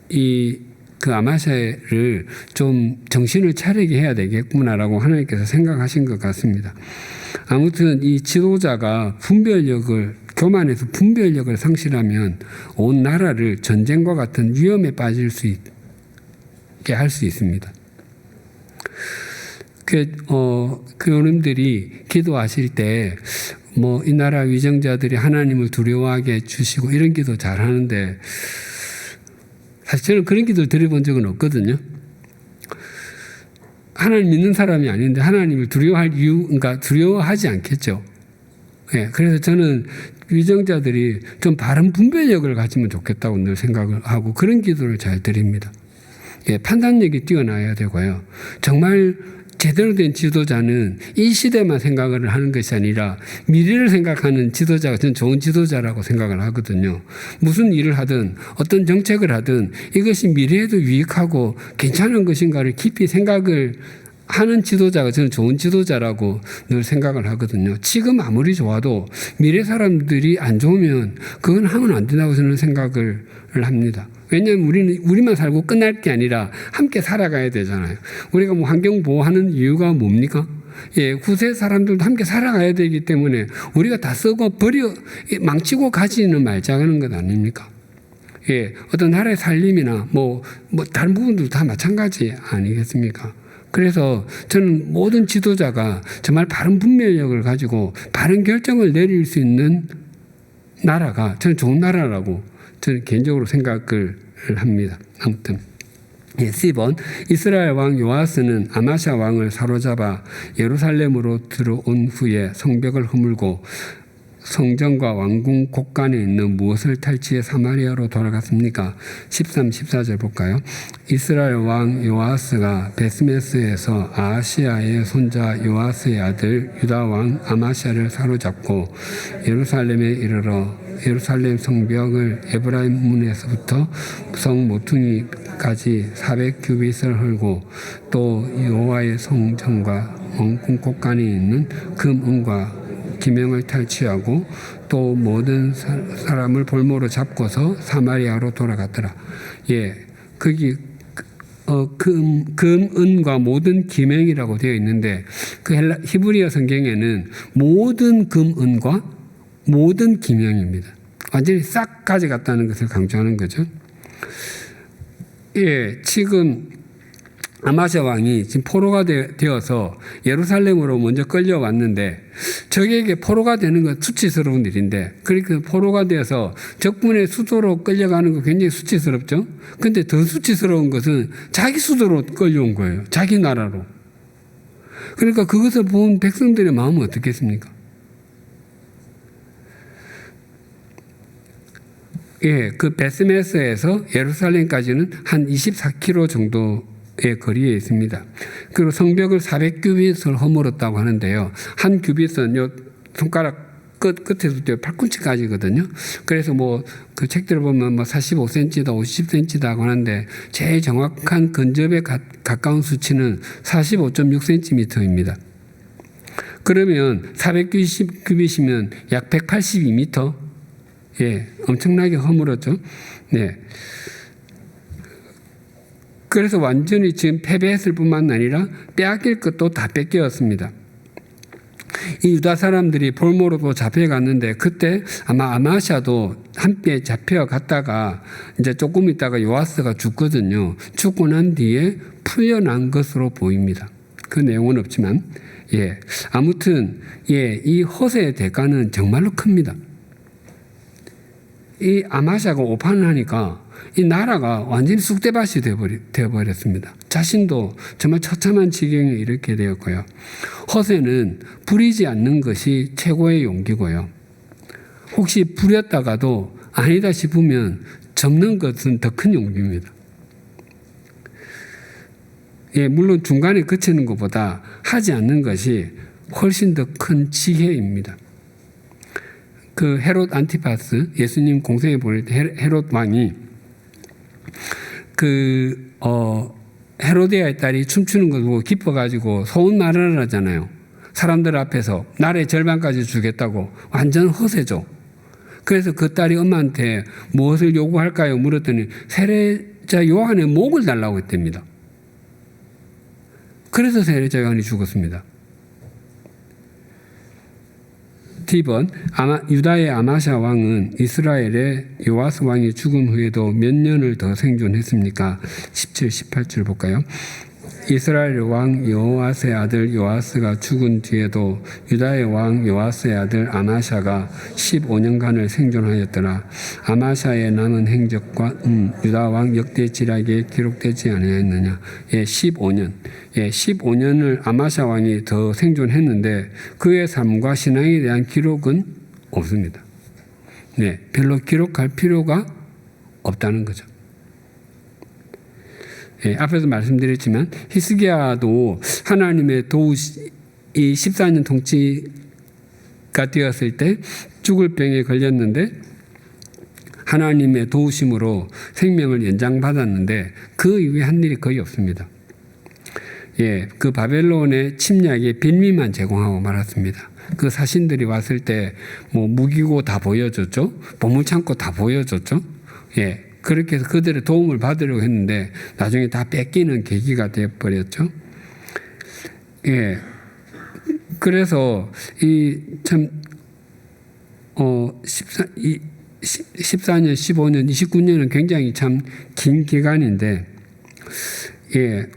[SPEAKER 2] 이 그 아마샤를 좀 정신을 차리게 해야 되겠구나라고 하나님께서 생각하신 것 같습니다. 아무튼 이 지도자가 교만해서 분별력을 상실하면 온 나라를 전쟁과 같은 위험에 빠질 수 있게 할 수 있습니다. 교우님들이 기도하실 때 이 나라 위정자들이 하나님을 두려워하게 해주시고 이런 기도 잘 하는데 사실 저는 그런 기도를 드려본 적은 없거든요. 하나님 믿는 사람이 아닌데 하나님을 그러니까 두려워하지 않겠죠. 예, 그래서 저는 위정자들이 좀 바른 분별력을 가지면 좋겠다고 늘 생각을 하고 그런 기도를 잘 드립니다. 예, 판단력이 뛰어나야 되고요. 정말 제대로 된 지도자는 이 시대만 생각을 하는 것이 아니라 미래를 생각하는 지도자가 저는 좋은 지도자라고 생각을 하거든요. 무슨 일을 하든 어떤 정책을 하든 이것이 미래에도 유익하고 괜찮은 것인가를 깊이 생각을 하는 지도자가 저는 좋은 지도자라고 늘 생각을 하거든요. 지금 아무리 좋아도 미래 사람들이 안 좋으면 그건 하면 안 된다고 저는 생각을 합니다. 왜냐하면 우리만 살고 끝날 게 아니라 함께 살아가야 되잖아요. 우리가 환경 보호하는 이유가 뭡니까? 예, 후세 사람들도 함께 살아가야 되기 때문에 우리가 다 쓰고 망치고 가지는 말자는 것 아닙니까? 예, 어떤 나라의 살림이나 다른 부분도 다 마찬가지 아니겠습니까? 그래서 저는 모든 지도자가 정말 바른 분별력을 가지고 바른 결정을 내릴 수 있는 나라가 저는 좋은 나라라고 저는 개인적으로 생각을 합니다. 아무튼 10번 이스라엘 왕 요아스는 아마샤 왕을 사로잡아 예루살렘으로 들어온 후에 성벽을 허물고 성전과 왕궁 곳간에 있는 무엇을 탈취해 사마리아로 돌아갔습니까? 13, 14절 볼까요? 이스라엘 왕 요아스가 베스메스에서 아하시아의 손자 요아스의 아들 유다 왕 아마샤를 사로잡고 예루살렘에 이르러 예루살렘 성벽을 에브라임 문에서부터 성 모퉁이까지 400규빗을 헐고 또 여호와의 성전과 왕궁 곳간에 있는 금, 은과 기명을 탈취하고 또 모든 사람을 볼모로 잡고서 사마리아로 돌아갔더라. 예, 거기 금, 은과 모든 기명이라고 되어 있는데 그 히브리어 성경에는 모든 금, 은과 모든 기명입니다. 완전히 싹 가져갔다는 것을 강조하는 거죠. 예, 지금 아마샤 왕이 지금 포로가 되어서 예루살렘으로 먼저 끌려왔는데 적에게 포로가 되는 건 수치스러운 일인데 그러니까 포로가 되어서 적군의 수도로 끌려가는 거 굉장히 수치스럽죠. 근데 더 수치스러운 것은 자기 수도로 끌려온 거예요. 자기 나라로. 그러니까 그것을 본 백성들의 마음은 어떻겠습니까? 예, 그 베스메스에서 예루살렘까지는 한 24km 정도의 거리에 있습니다. 그리고 성벽을 400규빗을 허물었다고 하는데요. 한 규빗은 요 손가락 끝에서부터 팔꿈치까지거든요. 그래서 그 책들을 보면 45cm다, 50cm다 하는데 제일 정확한 근접에 가까운 수치는 45.6cm입니다. 그러면 400규빗이면 약 182m. 예, 엄청나게 허물었죠. 네. 그래서 완전히 지금 패배했을 뿐만 아니라 빼앗길 것도 다 뺏겼습니다. 이 유다 사람들이 볼모로도 잡혀갔는데 그때 아마 아마샤도 함께 잡혀갔다가 이제 조금 있다가 요아스가 죽거든요. 죽고 난 뒤에 풀려난 것으로 보입니다. 그 내용은 없지만, 예. 아무튼, 예, 이 허세의 대가는 정말로 큽니다. 이 아마샤가 오판을 하니까 이 나라가 완전히 쑥대밭이 되어버렸습니다. 자신도 정말 처참한 지경에 이르게 되었고요. 허세는 부리지 않는 것이 최고의 용기고요. 혹시 부렸다가도 아니다 싶으면 접는 것은 더 큰 용기입니다. 예, 물론 중간에 그치는 것보다 하지 않는 것이 훨씬 더 큰 지혜입니다. 그 헤롯 안티파스 예수님 공생에 보낼 때 헤롯 왕이 헤로데아의 딸이 춤추는 걸 보고 기뻐가지고 소원 말을 하잖아요. 사람들 앞에서 나라의 절반까지 주겠다고. 완전 허세죠. 그래서 그 딸이 엄마한테 무엇을 요구할까요? 물었더니 세례자 요한의 목을 달라고 했답니다. 그래서 세례자 요한이 죽었습니다. T번 유다의 아마샤 왕은 이스라엘의 요아스 왕이 죽은 후에도 몇 년을 더 생존했습니까? 17, 18절 볼까요? 이스라엘 왕 요아스의 아들 요아스가 죽은 뒤에도 유다의 왕 요아스의 아들 아마샤가 15년간을 생존하였더라. 아마샤의 남은 행적과 유다 왕 역대 지략에 기록되지 아니하였느냐. 15년. 15년을 아마샤 왕이 더 생존했는데 그의 삶과 신앙에 대한 기록은 없습니다. 별로 기록할 필요가 없다는 거죠. 앞에서 말씀드렸지만 히스기야도 하나님의 도우시 이 14년 통치가 되었을 때 죽을 병에 걸렸는데 하나님의 도우심으로 생명을 연장받았는데 그 이후에 한 일이 거의 없습니다. 그 바벨론의 침략에 빌미만 제공하고 말았습니다. 그 사신들이 왔을 때 뭐 무기고 다 보여줬죠. 보물창고 다 보여줬죠. 그렇게 해서 그들의 도움을 받으려고 했는데 나중에 다 뺏기는 계기가 되어버렸죠. 그래서 이 참 14년, 15년, 29년은 굉장히 참 긴 기간인데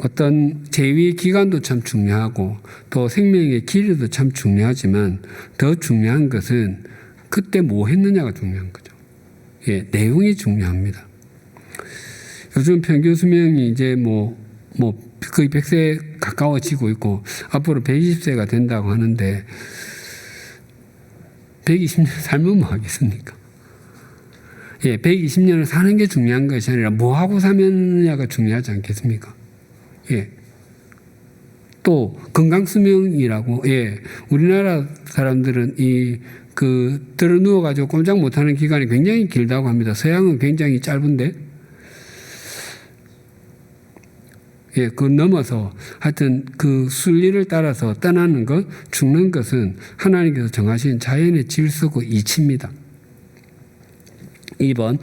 [SPEAKER 2] 어떤 재위 기간도 참 중요하고 또 생명의 길이도 참 중요하지만 더 중요한 것은 그때 뭐 했느냐가 중요한 거죠. 내용이 중요합니다. 요즘 평균 수명이 이제 거의 100세 가까워지고 있고 앞으로 120세가 된다고 하는데 120년 살면 뭐 하겠습니까? 120년을 사는 게 중요한 것이 아니라 뭐 하고 사느냐가 중요하지 않겠습니까? 또 건강 수명이라고 우리나라 사람들은 들어 누워 가지고 꼼짝 못 하는 기간이 굉장히 길다고 합니다. 서양은 굉장히 짧은데 그 넘어서 하여튼 그 순리를 따라서 떠나는 것, 죽는 것은 하나님께서 정하신 자연의 질서고 이치입니다. 2번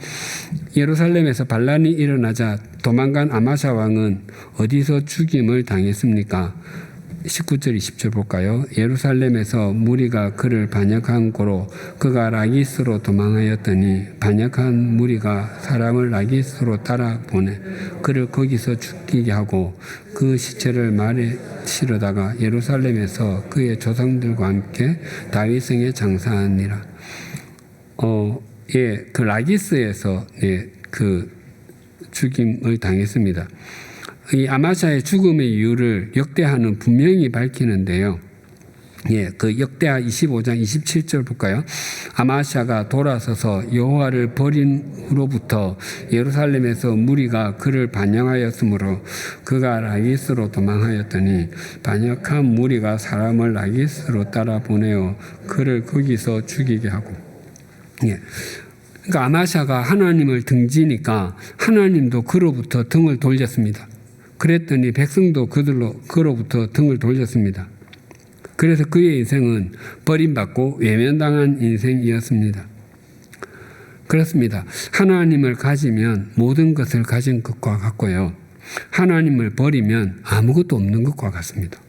[SPEAKER 2] 예루살렘에서 반란이 일어나자 도망간 아마샤 왕은 어디서 죽임을 당했습니까? 19절 20절 볼까요? 예루살렘에서 무리가 그를 반역한 고로 그가 라기스로 도망하였더니 반역한 무리가 사람을 라기스로 따라 보내 그를 거기서 죽이게 하고 그 시체를 말에 실어다가 예루살렘에서 그의 조상들과 함께 다윗성에 장사하니라. 그 라기스에서 그 죽임을 당했습니다. 이 아마샤의 죽음의 이유를 역대하는 분명히 밝히는데요. 그 역대하 25장 27절 볼까요? 아마샤가 돌아서서 여호와를 버린 후로부터 예루살렘에서 무리가 그를 반역하였으므로 그가 라기스로 도망하였더니 반역한 무리가 사람을 라기스로 따라 보내어 그를 거기서 죽이게 하고. 그러니까 아마샤가 하나님을 등지니까 하나님도 그로부터 등을 돌렸습니다. 그랬더니 백성도 그로부터 등을 돌렸습니다. 그래서 그의 인생은 버림받고 외면당한 인생이었습니다. 그렇습니다. 하나님을 가지면 모든 것을 가진 것과 같고요. 하나님을 버리면 아무것도 없는 것과 같습니다.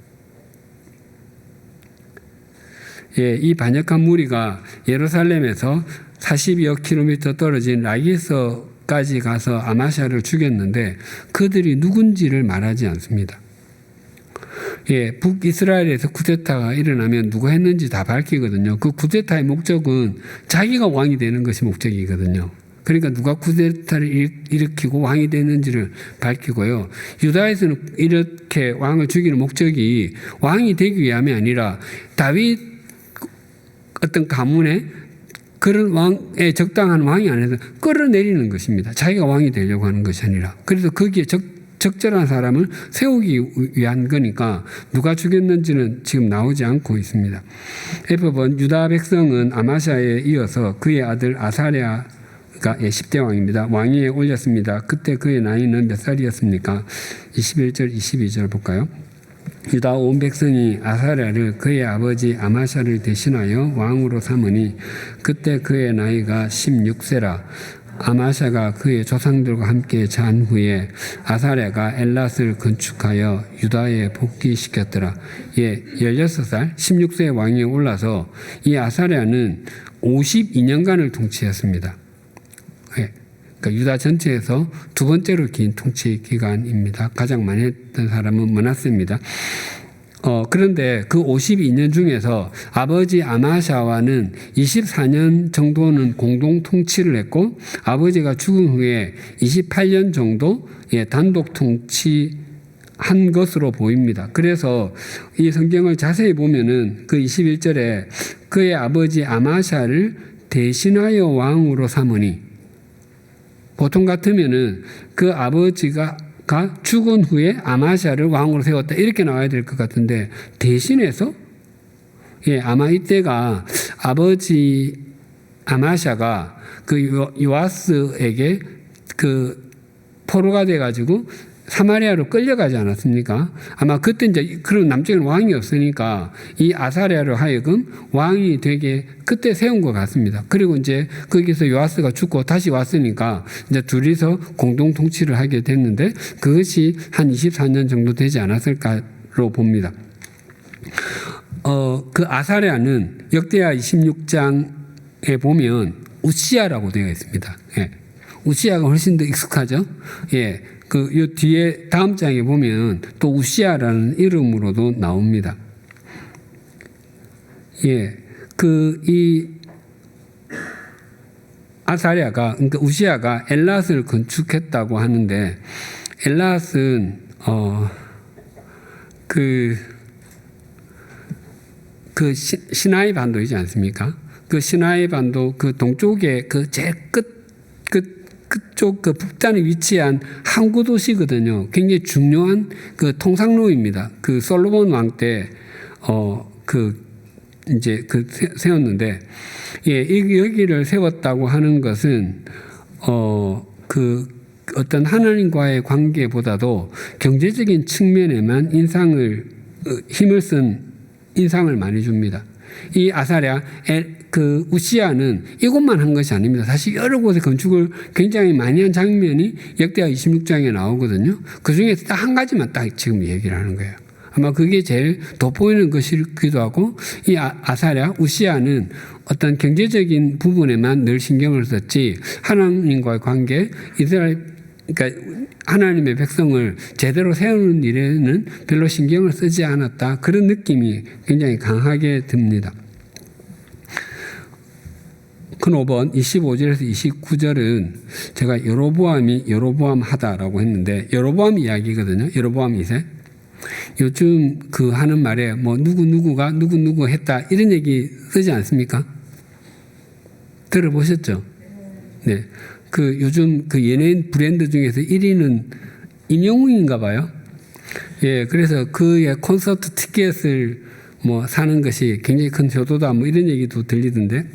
[SPEAKER 2] 이 반역한 무리가 예루살렘에서 40여 킬로미터 떨어진 라기스까지 가서 아마샤를 죽였는데 그들이 누군지를 말하지 않습니다. 북이스라엘에서 쿠데타가 일어나면 누가 했는지 다 밝히거든요. 그 쿠데타의 목적은 자기가 왕이 되는 것이 목적이거든요. 그러니까 누가 쿠데타를 일으키고 왕이 됐는지를 밝히고요. 유다에서는 이렇게 왕을 죽이는 목적이 왕이 되기 위함이 아니라 다윗 어떤 가문에 그런 왕에 적당한 왕이 아니라 끌어내리는 것입니다. 자기가 왕이 되려고 하는 것이 아니라. 그래서 거기에 적절한 사람을 세우기 위한 거니까 누가 죽였는지는 지금 나오지 않고 있습니다. F번 유다 백성은 아마샤에 이어서 그의 아들 아사랴가 10대 왕입니다. 왕위에 올렸습니다. 그때 그의 나이는 몇 살이었습니까? 21절 22절 볼까요? 유다 온 백성이 아사랴를 그의 아버지 아마샤를 대신하여 왕으로 삼으니 그때 그의 나이가 16세라. 아마샤가 그의 조상들과 함께 잔 후에 아사랴가 엘랏을 건축하여 유다에 복귀시켰더라. 16살 16세의 왕이 올라서 이 아사랴는 52년간을 통치했습니다. 그러니까 유다 전체에서 두 번째로 긴 통치 기간입니다. 가장 많이 했던 사람은 므낫세입니다. 그런데 그 52년 중에서 아버지 아마샤와는 24년 정도는 공동 통치를 했고 아버지가 죽은 후에 28년 정도 단독 통치한 것으로 보입니다. 그래서 이 성경을 자세히 보면은 그 21절에 그의 아버지 아마샤를 대신하여 왕으로 삼으니, 보통 같으면은 그 아버지가 죽은 후에 아마샤를 왕으로 세웠다 이렇게 나와야 될 것 같은데 대신해서 아마 이때가 아버지 아마샤가 그 요아스에게 그 포로가 돼가지고 사마리아로 끌려가지 않았습니까? 아마 그때 이제 그런 남쪽에는 왕이 없으니까 이 아사랴로 하여금 왕이 되게 그때 세운 것 같습니다. 그리고 이제 거기서 요아스가 죽고 다시 왔으니까 이제 둘이서 공동 통치를 하게 됐는데 그것이 한 24년 정도 되지 않았을까로 봅니다. 그 아사랴는 역대하 26장에 보면 우시야라고 되어 있습니다. 우시야가 훨씬 더 익숙하죠? 요 뒤에 다음 장에 보면 또 우시야라는 이름으로도 나옵니다. 이 아사랴가, 그러니까 우시야가 엘랏을 건축했다고 하는데, 엘랏은 그 시나이 반도이지 않습니까? 그 시나이 반도 그 동쪽에 그 제일 그쪽 그 북단에 위치한 항구 도시거든요. 굉장히 중요한 그 통상로입니다. 그 솔로몬 왕 때 세웠는데, 여기를 세웠다고 하는 것은 어떤 하나님과의 관계보다도 경제적인 측면에만 힘을 쓴 인상을 많이 줍니다. 이 아사랴 그 우시야는 이것만 한 것이 아닙니다. 사실 여러 곳에 건축을 굉장히 많이 한 장면이 역대하 26장에 나오거든요. 그 중에서 딱 한 가지만 딱 지금 얘기를 하는 거예요. 아마 그게 제일 돋보이는 것이기도 하고, 이 아사랴 우시야는 어떤 경제적인 부분에만 늘 신경을 썼지 하나님과의 관계, 그러니까 하나님의 백성을 제대로 세우는 일에는 별로 신경을 쓰지 않았다. 그런 느낌이 굉장히 강하게 듭니다. 큰 5번 25절에서 29절은 제가 여로보암 하다라고 했는데, 여로보암 이야기거든요. 여로보암 2세. 요즘 그 하는 말에 뭐 누구가 누구 했다 이런 얘기 쓰지 않습니까? 들어보셨죠? 네. 그 요즘 그 연예인 브랜드 중에서 1위는 임영웅인가 봐요. 그래서 그의 콘서트 티켓을 뭐 사는 것이 굉장히 큰 효도다 뭐 이런 얘기도 들리던데,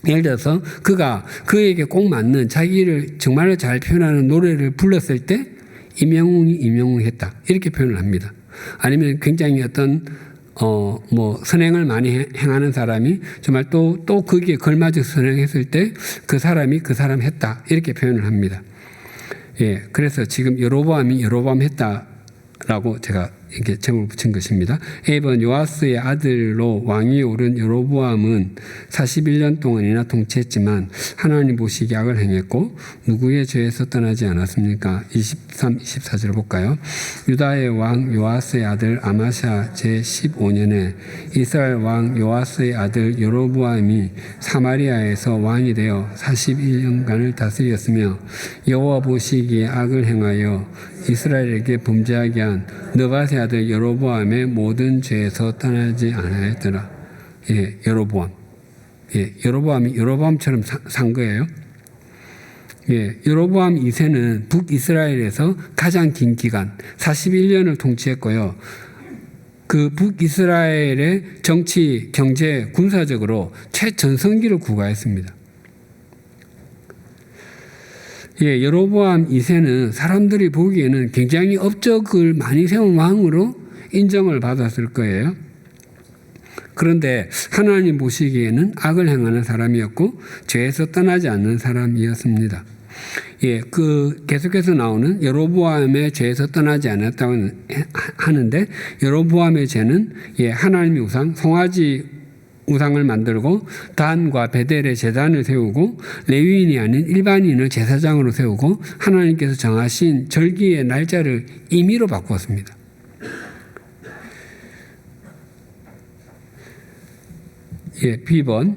[SPEAKER 2] 예를 들어서 그가 그에게 꼭 맞는 자기를 정말로 잘 표현하는 노래를 불렀을 때 임영웅이 했다 이렇게 표현을 합니다. 아니면 굉장히 어떤 선행을 많이 행하는 사람이 정말 또 거기에 걸맞은 선행했을 때 그 사람이 그 사람 했다 이렇게 표현을 합니다. 그래서 지금 여로보암 했다라고 제가 이렇게 제목을 붙인 것입니다. A번 요아스의 아들로 왕이 오른 여로보암은 41년 동안이나 통치했지만 하나님 보시기에 악을 행했고 누구의 죄에서 떠나지 않았습니까? 23, 24절 볼까요? 유다의 왕 요아스의 아들 아마샤 제15년에 이스라엘 왕 요아스의 아들 여로보암이 사마리아에서 왕이 되어 41년간을 다스렸으며 여호와 보시기에 악을 행하여 이스라엘에게 범죄하게 한 느밧의 아들 여로보암의 모든 죄에서 떠나지 않았더라. 여로보암. 여로보암이 여로보암처럼 산 거예요. 여로보암 2세는 북이스라엘에서 가장 긴 기간 41년을 통치했고요. 그 북이스라엘의 정치, 경제, 군사적으로 최전성기를 구가했습니다. 여로보암 2세는 사람들이 보기에는 굉장히 업적을 많이 세운 왕으로 인정을 받았을 거예요. 그런데 하나님 보시기에는 악을 행하는 사람이었고 죄에서 떠나지 않는 사람이었습니다. 예, 계속해서 나오는 여로보암의 죄에서 떠나지 않았다고 하는데, 여로보암의 죄는 하나님의 우상, 송아지 우상을 만들고 단과 베델의 제단을 세우고 레위인이 아닌 일반인을 제사장으로 세우고 하나님께서 정하신 절기의 날짜를 임의로 바꾸었습니다. B번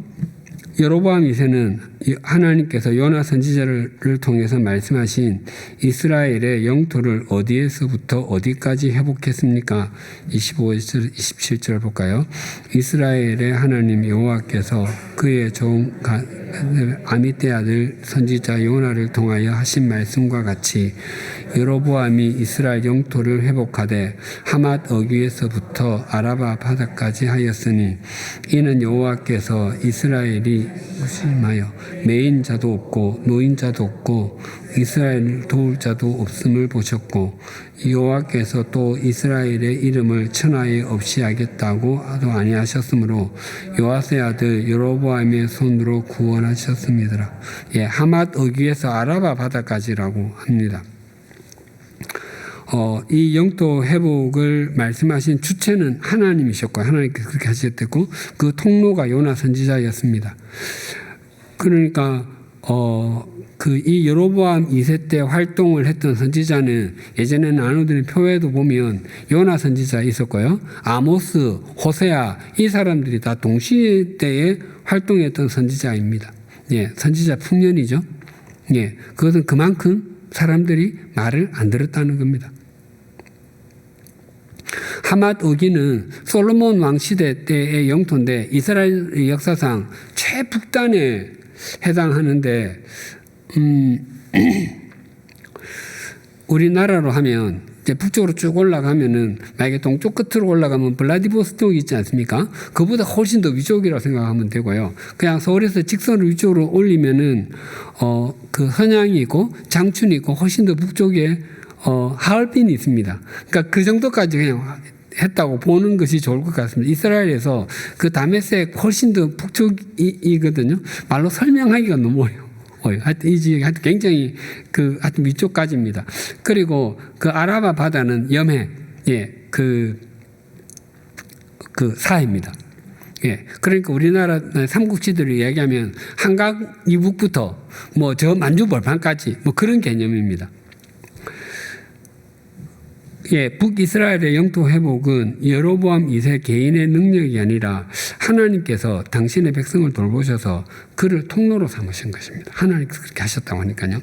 [SPEAKER 2] 여로보암 2세는 하나님께서 요나 선지자를 통해서 말씀하신 이스라엘의 영토를 어디에서부터 어디까지 회복했습니까? 25절, 27절 볼까요? 이스라엘의 하나님 여호와께서 그의 종 아미떼 아들 선지자 요나를 통하여 하신 말씀과 같이 여로보암이 이스라엘 영토를 회복하되 하맛 어귀에서부터 아라바 바다까지 하였으니 이는 여호와께서 이스라엘이 무심하여 메인 자도 없고 노인 자도 없고 이스라엘을 도울 자도 없음을 보셨고 여호와께서 또 이스라엘의 이름을 천하에 없이 하겠다고 하도 아니하셨으므로 요아스의 아들 여로보암의 손으로 구원하셨습니다. 하맛 어귀에서 아라바 바다까지라고 합니다. 이 영토 회복을 말씀하신 주체는 하나님이셨고 하나님께서 그렇게 하셨고 그 통로가 요나 선지자였습니다. 그러니까 이 여로보암 2세 때 활동을 했던 선지자는 예전에 나누드린 표에도 보면 요나 선지자 있었고요. 아모스, 호세아 이 사람들이 다 동시대에 활동했던 선지자입니다. 선지자 풍년이죠. 그것은 그만큼 사람들이 말을 안 들었다는 겁니다. 하맛 어기는 솔로몬 왕 시대 때의 영토인데 이스라엘 역사상 최북단에 해당하는데 우리나라로 하면 이제 북쪽으로 쭉 올라가면은 만약에 동쪽 끝으로 올라가면 블라디보스톡이 있지 않습니까? 그보다 훨씬 더 위쪽이라고 생각하면 되고요. 그냥 서울에서 직선을 위쪽으로 올리면은 그 선양이 있고 장춘이 있고 훨씬 더 북쪽에 하얼빈이 있습니다. 그러니까 그 정도까지 그냥 했다고 보는 것이 좋을 것 같습니다. 이스라엘에서 그 다메섹 훨씬 더 북쪽이거든요. 말로 설명하기가 너무 어려워요. 하여튼 이 지역이 하여튼 굉장히 하여튼 위쪽까지입니다. 그리고 그 아라바 바다는 염해, 그 사해입니다. 그러니까 우리나라 삼국지들을 이야기하면 한강 이북부터 뭐 저 만주 벌판까지 뭐 그런 개념입니다. 북이스라엘의 영토 회복은 여로보암 2세 개인의 능력이 아니라 하나님께서 당신의 백성을 돌보셔서 그를 통로로 삼으신 것입니다. 하나님께서 그렇게 하셨다고 하니까요.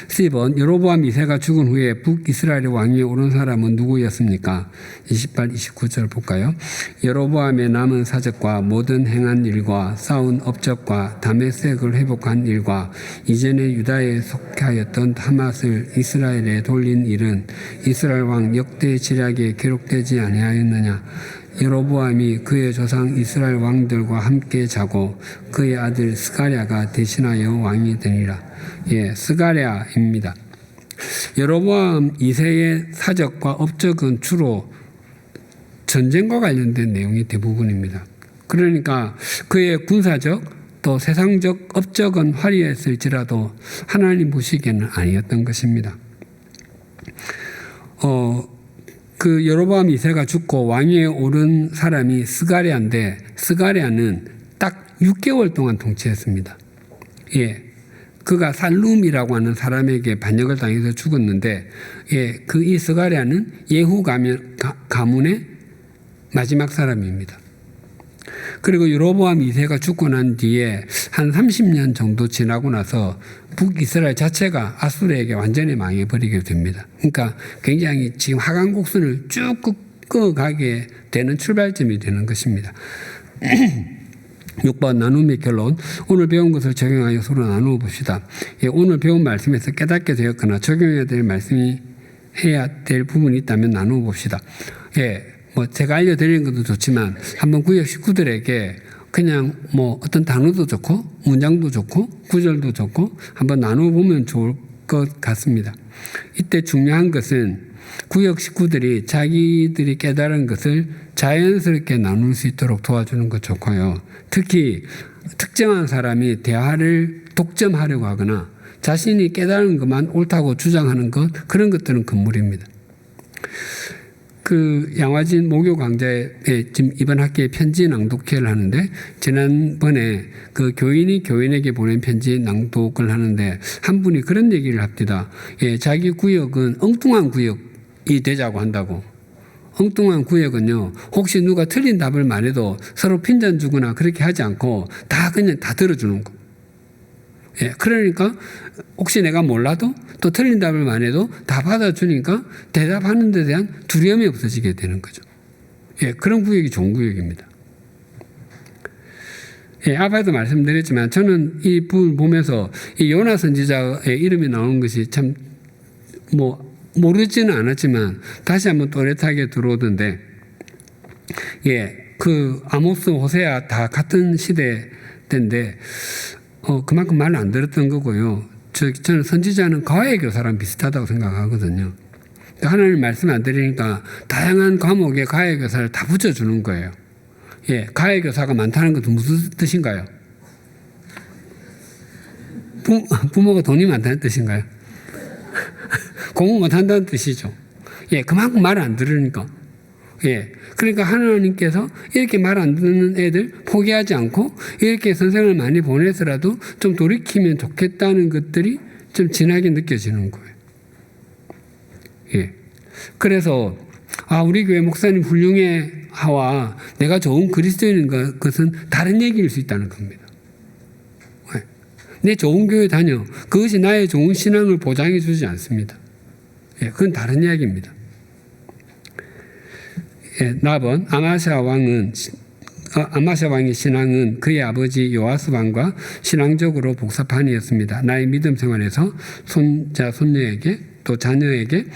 [SPEAKER 2] C번 여로보암 2세가 죽은 후에 북이스라엘의 왕위에 오른 사람은 누구였습니까? 28, 29절 볼까요? 여로보암의 남은 사적과 모든 행한 일과 쌓은 업적과 다메섹을 회복한 일과 이전에 유다에 속하였던 하맛을 이스라엘에 돌린 일은 이스라엘 왕 역대 지략에 기록되지 아니하였느냐? 여로보암이 그의 조상 이스라엘 왕들과 함께 자고 그의 아들 스가랴가 대신하여 왕이 되니라. 스가랴입니다. 여로보암 2세의 사적과 업적은 주로 전쟁과 관련된 내용이 대부분입니다. 그러니까 그의 군사적 또 세상적 업적은 화려했을지라도 하나님 보시기에는 아니었던 것입니다. 그 여로보암 2세가 죽고 왕위에 오른 사람이 스가랴인데 스가랴는 딱 6개월 동안 통치했습니다. 그가 살룸이라고 하는 사람에게 반역을 당해서 죽었는데 이 스가랴는 예후 가문의 마지막 사람입니다. 그리고 여로보암 2세가 죽고 난 뒤에 한 30년 정도 지나고 나서 북이스라엘 자체가 아수르에게 완전히 망해버리게 됩니다. 그러니까 굉장히 지금 하강곡선을 쭉 끄어가게 되는 출발점이 되는 것입니다. 6번 나눔의 결론. 오늘 배운 것을 적용하여 서로 나누어 봅시다. 오늘 배운 말씀에서 깨닫게 되었거나 적용해야 될 말씀이 해야 될 부분이 있다면 나누어 봅시다. 뭐 제가 알려드리는 것도 좋지만 한번 구역 식구들에게 그냥 뭐 어떤 단어도 좋고 문장도 좋고 구절도 좋고 한번 나누어 보면 좋을 것 같습니다. 이때 중요한 것은 구역 식구들이 자기들이 깨달은 것을 자연스럽게 나눌 수 있도록 도와주는 것 좋고요. 특히 특정한 사람이 대화를 독점하려고 하거나 자신이 깨달은 것만 옳다고 주장하는 것, 그런 것들은 금물입니다. 그 양화진 모교 강좌에 지금 이번 학기에 편지 낭독회를 하는데, 지난번에 그 교인이 교인에게 보낸 편지 낭독을 하는데 한 분이 그런 얘기를 합니다. 예, 자기 구역은 엉뚱한 구역이 되자고 한다고. 엉뚱한 구역은요, 혹시 누가 틀린 답을 말해도 서로 핀잔 주거나 그렇게 하지 않고 다 그냥 다 들어주는 거. 예, 그러니까 혹시 내가 몰라도 또 틀린 답을 말해도 다 받아주니까 대답하는 데 대한 두려움이 없어지게 되는 거죠. 예, 그런 구역이 좋은 구역입니다. 예, 아까도 말씀드렸지만 저는 이 부분을 보면서 이 요나 선지자의 이름이 나오는 것이 참 모르지는 않았지만 다시 한번 또렷하게 들어오던데, 예, 그 아모스, 호세아 다 같은 시대 때인데 그만큼 말을 안 들었던 거고요. 저는 선지자는 과외 교사랑 비슷하다고 생각하거든요. 하나님 말씀 안 드리니까 다양한 과목에 과외 교사를 다 붙여주는 거예요. 예, 과외 교사가 많다는 것도 무슨 뜻인가요? 부모가 돈이 많다는 뜻인가요? 공부 못한다는 뜻이죠. 예, 그만큼 말을 안 들으니까. 예, 그러니까 하나님께서 이렇게 말 안 듣는 애들 포기하지 않고 이렇게 선생을 많이 보내서라도 좀 돌이키면 좋겠다는 것들이 좀 진하게 느껴지는 거예요. 예, 그래서 우리 교회 목사님 훌륭해 하와 내가 좋은 그리스도인인 것은 다른 얘기일 수 있다는 겁니다. 예, 내 좋은 교회 다녀. 그것이 나의 좋은 신앙을 보장해 주지 않습니다. 예, 그건 다른 이야기입니다. 예, 나번 아마시아 왕의 신앙은 그의 아버지 요아스 왕과 신앙적으로 복사판이었습니다. 나의 믿음 생활에서 손자, 손녀에게 또 자녀에게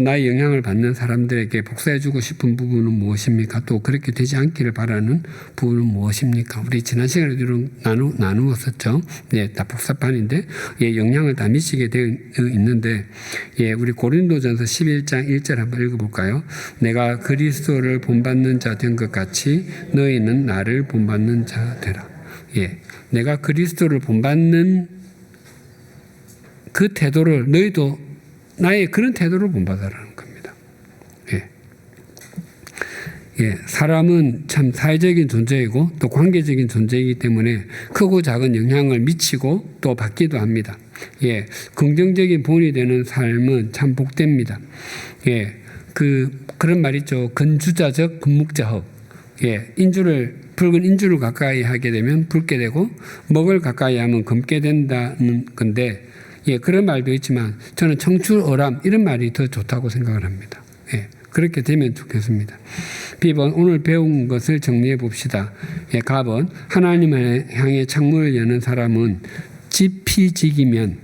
[SPEAKER 2] 나의 영향을 받는 사람들에게 복사해주고 싶은 부분은 무엇입니까? 또 그렇게 되지 않기를 바라는 부분은 무엇입니까? 우리 지난 시간에도 나누었었죠. 예, 다 복사판인데, 예, 영향을 다 미치게 되어 있는데, 예, 우리 고린도전서 11장 1절 한번 읽어볼까요? 내가 그리스도를 본받는 자 된 것 같이 너희는 나를 본받는 자 되라. 예, 내가 그리스도를 본받는 그 태도를 너희도 나의 그런 태도를 본받아라는 겁니다. 예. 예, 사람은 참 사회적인 존재이고 또 관계적인 존재이기 때문에 크고 작은 영향을 미치고 또 받기도 합니다. 예, 긍정적인 본이 되는 삶은 참 복됩니다. 예, 그런 말 있죠. 근주자적, 근묵자적. 예, 붉은 인주를 가까이 하게 되면 붉게 되고 먹을 가까이 하면 검게 된다는 건데, 예, 그런 말도 있지만 저는 청출어람 이런 말이 더 좋다고 생각을 합니다. 예, 그렇게 되면 좋겠습니다. B번 오늘 배운 것을 정리해 봅시다. 예, 가번 하나님을 향해 창문을 여는 사람은 지피지기면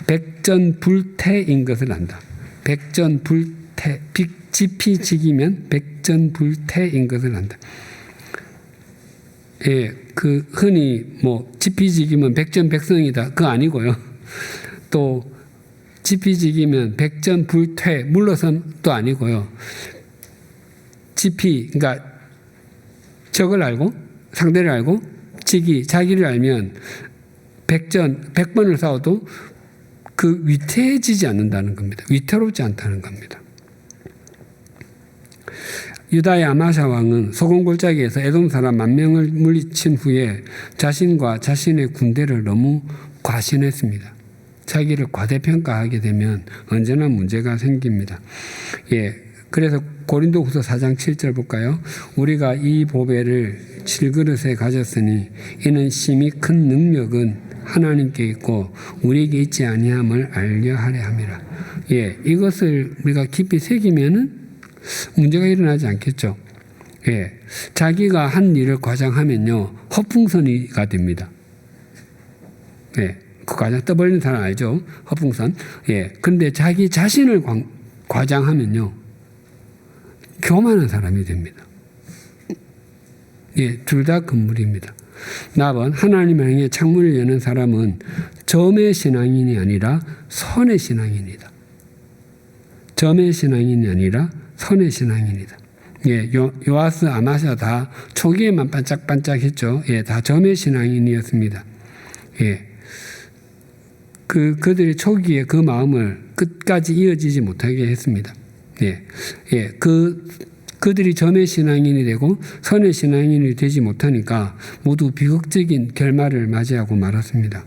[SPEAKER 2] 백전불태인 것을 안다. 백전불태, 지피지기면 백전불태인 것을 안다. 예, 흔히 지피지기면 백전백승이다. 그거 아니고요. 또 지피지기면 백전불퇴 물러섬도 아니고요. 그러니까 적을 알고 상대를 알고 자기를 알면 100번을 싸워도 위태해지지 않는다는 겁니다. 위태롭지 않다는 겁니다. 유다의 아마샤 왕은 소금골짜기에서 에돔 사람 10,000명을 물리친 후에 자신과 자신의 군대를 너무 과신했습니다. 자기를 과대평가하게 되면 언제나 문제가 생깁니다. 예, 그래서 고린도후서 4장 7절 볼까요? 우리가 이 보배를 질그릇에 가졌으니 이는 심히 큰 능력은 하나님께 있고 우리에게 있지 아니함을 알려 하려 함이라. 예, 이것을 우리가 깊이 새기면은 문제가 일어나지 않겠죠. 예, 자기가 한 일을 과장하면요 허풍선이가 됩니다. 예. 그 과장 떠벌리는 사람 알죠? 허풍선. 예. 근데 자기 자신을 과장하면요. 교만한 사람이 됩니다. 예. 둘 다 금물입니다. 나번 하나님을 향해 창문을 여는 사람은 점의 신앙인이 아니라 선의 신앙인이다. 점의 신앙인이 아니라 선의 신앙인이다. 예, 요아스, 아마샤 다 초기에만 반짝반짝했죠. 예, 다 점의 신앙인이었습니다. 예, 그들이 초기에 그 마음을 끝까지 이어지지 못하게 했습니다. 예, 예, 그들이 점의 신앙인이 되고 선의 신앙인이 되지 못하니까 모두 비극적인 결말을 맞이하고 말았습니다.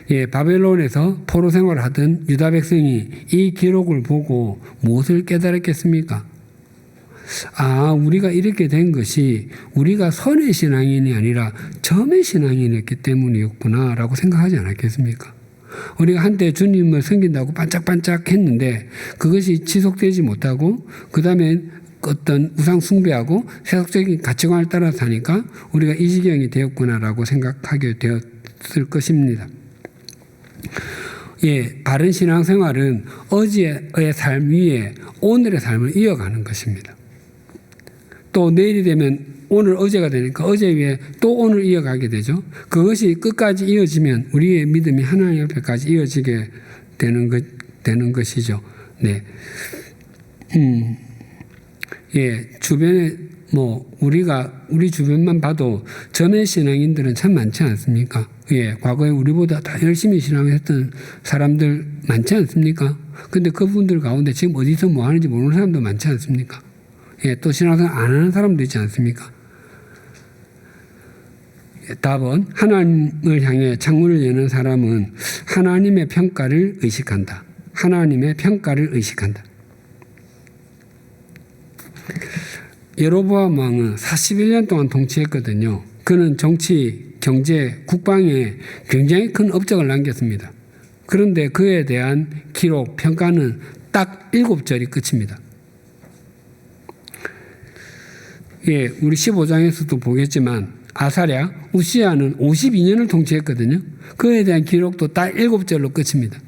[SPEAKER 2] 예, 바벨론에서 포로 생활을 하던 유다 백성이 이 기록을 보고 무엇을 깨달았겠습니까? 아, 우리가 이렇게 된 것이 우리가 선의 신앙인이 아니라 점의 신앙인이었기 때문이었구나 라고 생각하지 않았겠습니까? 우리가 한때 주님을 섬긴다고 반짝반짝 했는데 그것이 지속되지 못하고 그 다음에 어떤 우상 숭배하고 세속적인 가치관을 따라 사니까 우리가 이 지경이 되었구나라고 생각하게 되었을 것입니다. 예, 바른 신앙생활은 어제의 삶 위에 오늘의 삶을 이어가는 것입니다. 또 내일이 되면 오늘 어제가 되니까 어제 위에 또 오늘 이어가게 되죠. 그것이 끝까지 이어지면 우리의 믿음이 하나님 앞에까지 이어지게 되는 것이죠. 네. 예, 주변에 우리 주변만 봐도 점의 신앙인들은 참 많지 않습니까? 예, 과거에 우리보다 다 열심히 신앙했던 사람들 많지 않습니까? 근데 그분들 가운데 지금 어디서 뭐 하는지 모르는 사람도 많지 않습니까? 예, 또 신앙생활 안 하는 사람도 있지 않습니까? 예, 답은 하나님을 향해 창문을 여는 사람은 하나님의 평가를 의식한다. 하나님의 평가를 의식한다. 여로보암 왕은 41년 동안 통치했거든요. 그는 정치, 경제, 국방에 굉장히 큰 업적을 남겼습니다. 그런데 그에 대한 기록, 평가는 딱 7절이 끝입니다. 예, 우리 15장에서도 보겠지만 아사랴, 우시야는 52년을 통치했거든요. 그에 대한 기록도 딱 7절로 끝입니다.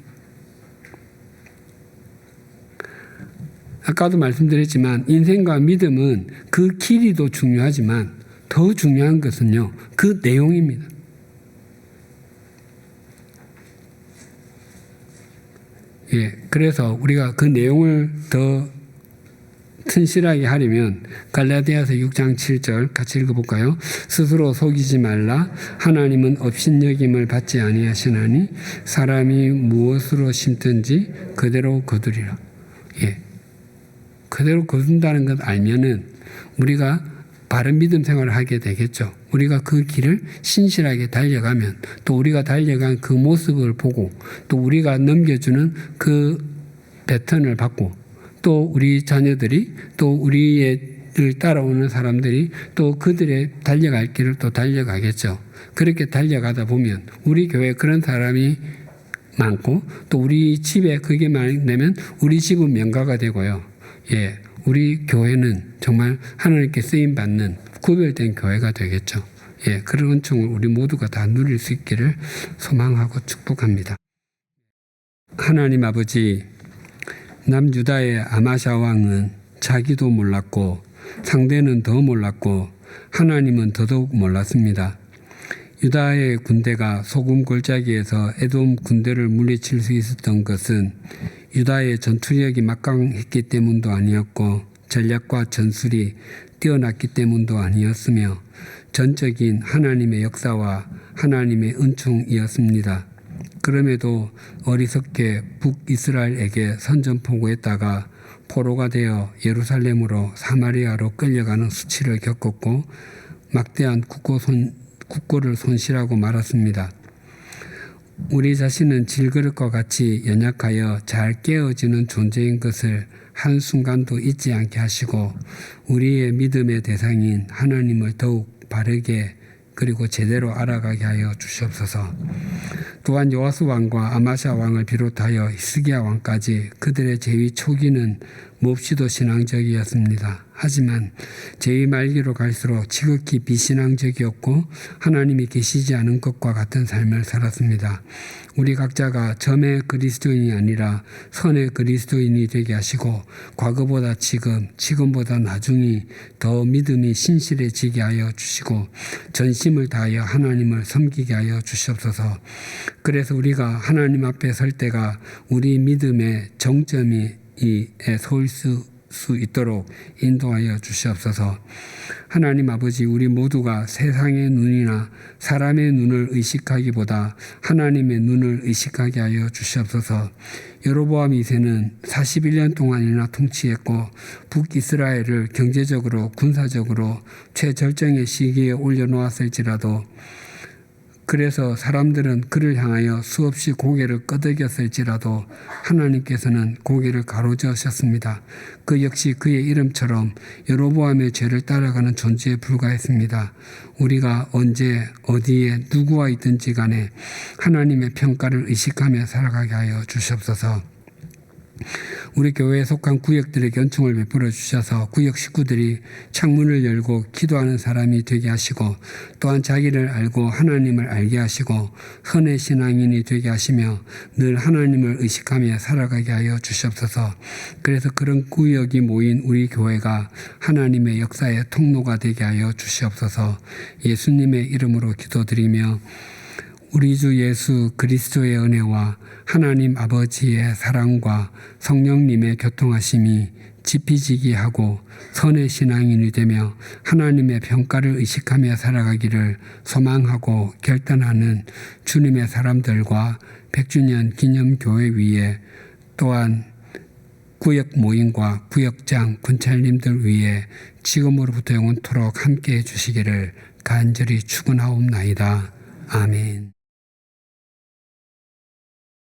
[SPEAKER 2] 아까도 말씀드렸지만 인생과 믿음은 그 길이도 중요하지만 더 중요한 것은요, 그 내용입니다. 예, 그래서 우리가 그 내용을 더 튼실하게 하려면 갈라디아서 6장 7절 같이 읽어볼까요? 스스로 속이지 말라. 하나님은 업신여김을 받지 아니하시나니 사람이 무엇으로 심든지 그대로 거두리라. 예, 그대로 거둔다는 것 알면은 우리가 바른 믿음 생활을 하게 되겠죠. 우리가 그 길을 신실하게 달려가면 또 우리가 달려간 그 모습을 보고 또 우리가 넘겨주는 그 패턴을 받고 또 우리 자녀들이 또 우리를 따라오는 사람들이 또 그들의 달려갈 길을 또 달려가겠죠. 그렇게 달려가다 보면 우리 교회에 그런 사람이 많고 또 우리 집에 그게 많이 되면 우리 집은 명가가 되고요. 예, 우리 교회는 정말 하나님께 쓰임받는 구별된 교회가 되겠죠. 예, 그런 은총을 우리 모두가 다 누릴 수 있기를 소망하고 축복합니다. 하나님 아버지, 남유다의 아마샤 왕은 자기도 몰랐고 상대는 더 몰랐고 하나님은 더더욱 몰랐습니다. 유다의 군대가 소금 골짜기에서 에돔 군대를 물리칠 수 있었던 것은 유다의 전투력이 막강했기 때문도 아니었고 전략과 전술이 뛰어났기 때문도 아니었으며 전적인 하나님의 역사와 하나님의 은총이었습니다. 그럼에도 어리석게 북이스라엘에게 선전포고했다가 포로가 되어 예루살렘으로 사마리아로 끌려가는 수치를 겪었고 막대한 국고를 손실하고 말았습니다. 우리 자신은 질그릇과 같이 연약하여 잘 깨어지는 존재인 것을 한순간도 잊지 않게 하시고 우리의 믿음의 대상인 하나님을 더욱 바르게 그리고 제대로 알아가게 하여 주시옵소서. 또한 요아스 왕과 아마샤 왕을 비롯하여 히스기야 왕까지 그들의 제위 초기는 몹시도 신앙적이었습니다. 하지만 저희 말기로 갈수록 지극히 비신앙적이었고 하나님이 계시지 않은 것과 같은 삶을 살았습니다. 우리 각자가 점의 그리스도인이 아니라 선의 그리스도인이 되게 하시고 과거보다 지금보다 나중이 더 믿음이 신실해지게 하여 주시고 전심을 다하여 하나님을 섬기게 하여 주시옵소서. 그래서 우리가 하나님 앞에 설 때가 우리 믿음의 정점이 서올 수 있도록 인도하여 주시옵소서. 하나님 아버지, 우리 모두가 세상의 눈이나 사람의 눈을 의식하기보다 하나님의 눈을 의식하게 하여 주시옵소서. 여로보암 2세는 41년 동안이나 통치했고 북이스라엘을 경제적으로 군사적으로 최절정의 시기에 올려놓았을지라도, 그래서 사람들은 그를 향하여 수없이 고개를 끄덕였을지라도 하나님께서는 고개를 가로저으셨습니다. 그 역시 그의 이름처럼 여로보암의 죄를 따라가는 존재에 불과했습니다. 우리가 언제 어디에 누구와 있든지 간에 하나님의 평가를 의식하며 살아가게 하여 주시옵소서. 우리 교회에 속한 구역들에게 은총을 베풀어 주셔서 구역 식구들이 창문을 열고 기도하는 사람이 되게 하시고, 또한 자기를 알고 하나님을 알게 하시고 선의 신앙인이 되게 하시며 늘 하나님을 의식하며 살아가게 하여 주시옵소서. 그래서 그런 구역이 모인 우리 교회가 하나님의 역사의 통로가 되게 하여 주시옵소서. 예수님의 이름으로 기도드리며 우리 주 예수 그리스도의 은혜와 하나님 아버지의 사랑과 성령님의 교통하심이 지피지기하고 선의 신앙인이 되며 하나님의 평가를 의식하며 살아가기를 소망하고 결단하는 주님의 사람들과 100주년 기념교회 위에, 또한 구역 모임과 구역장 군찰님들 위에 지금으로부터 영원토록 함께해 주시기를 간절히 축원하옵나이다. 아멘.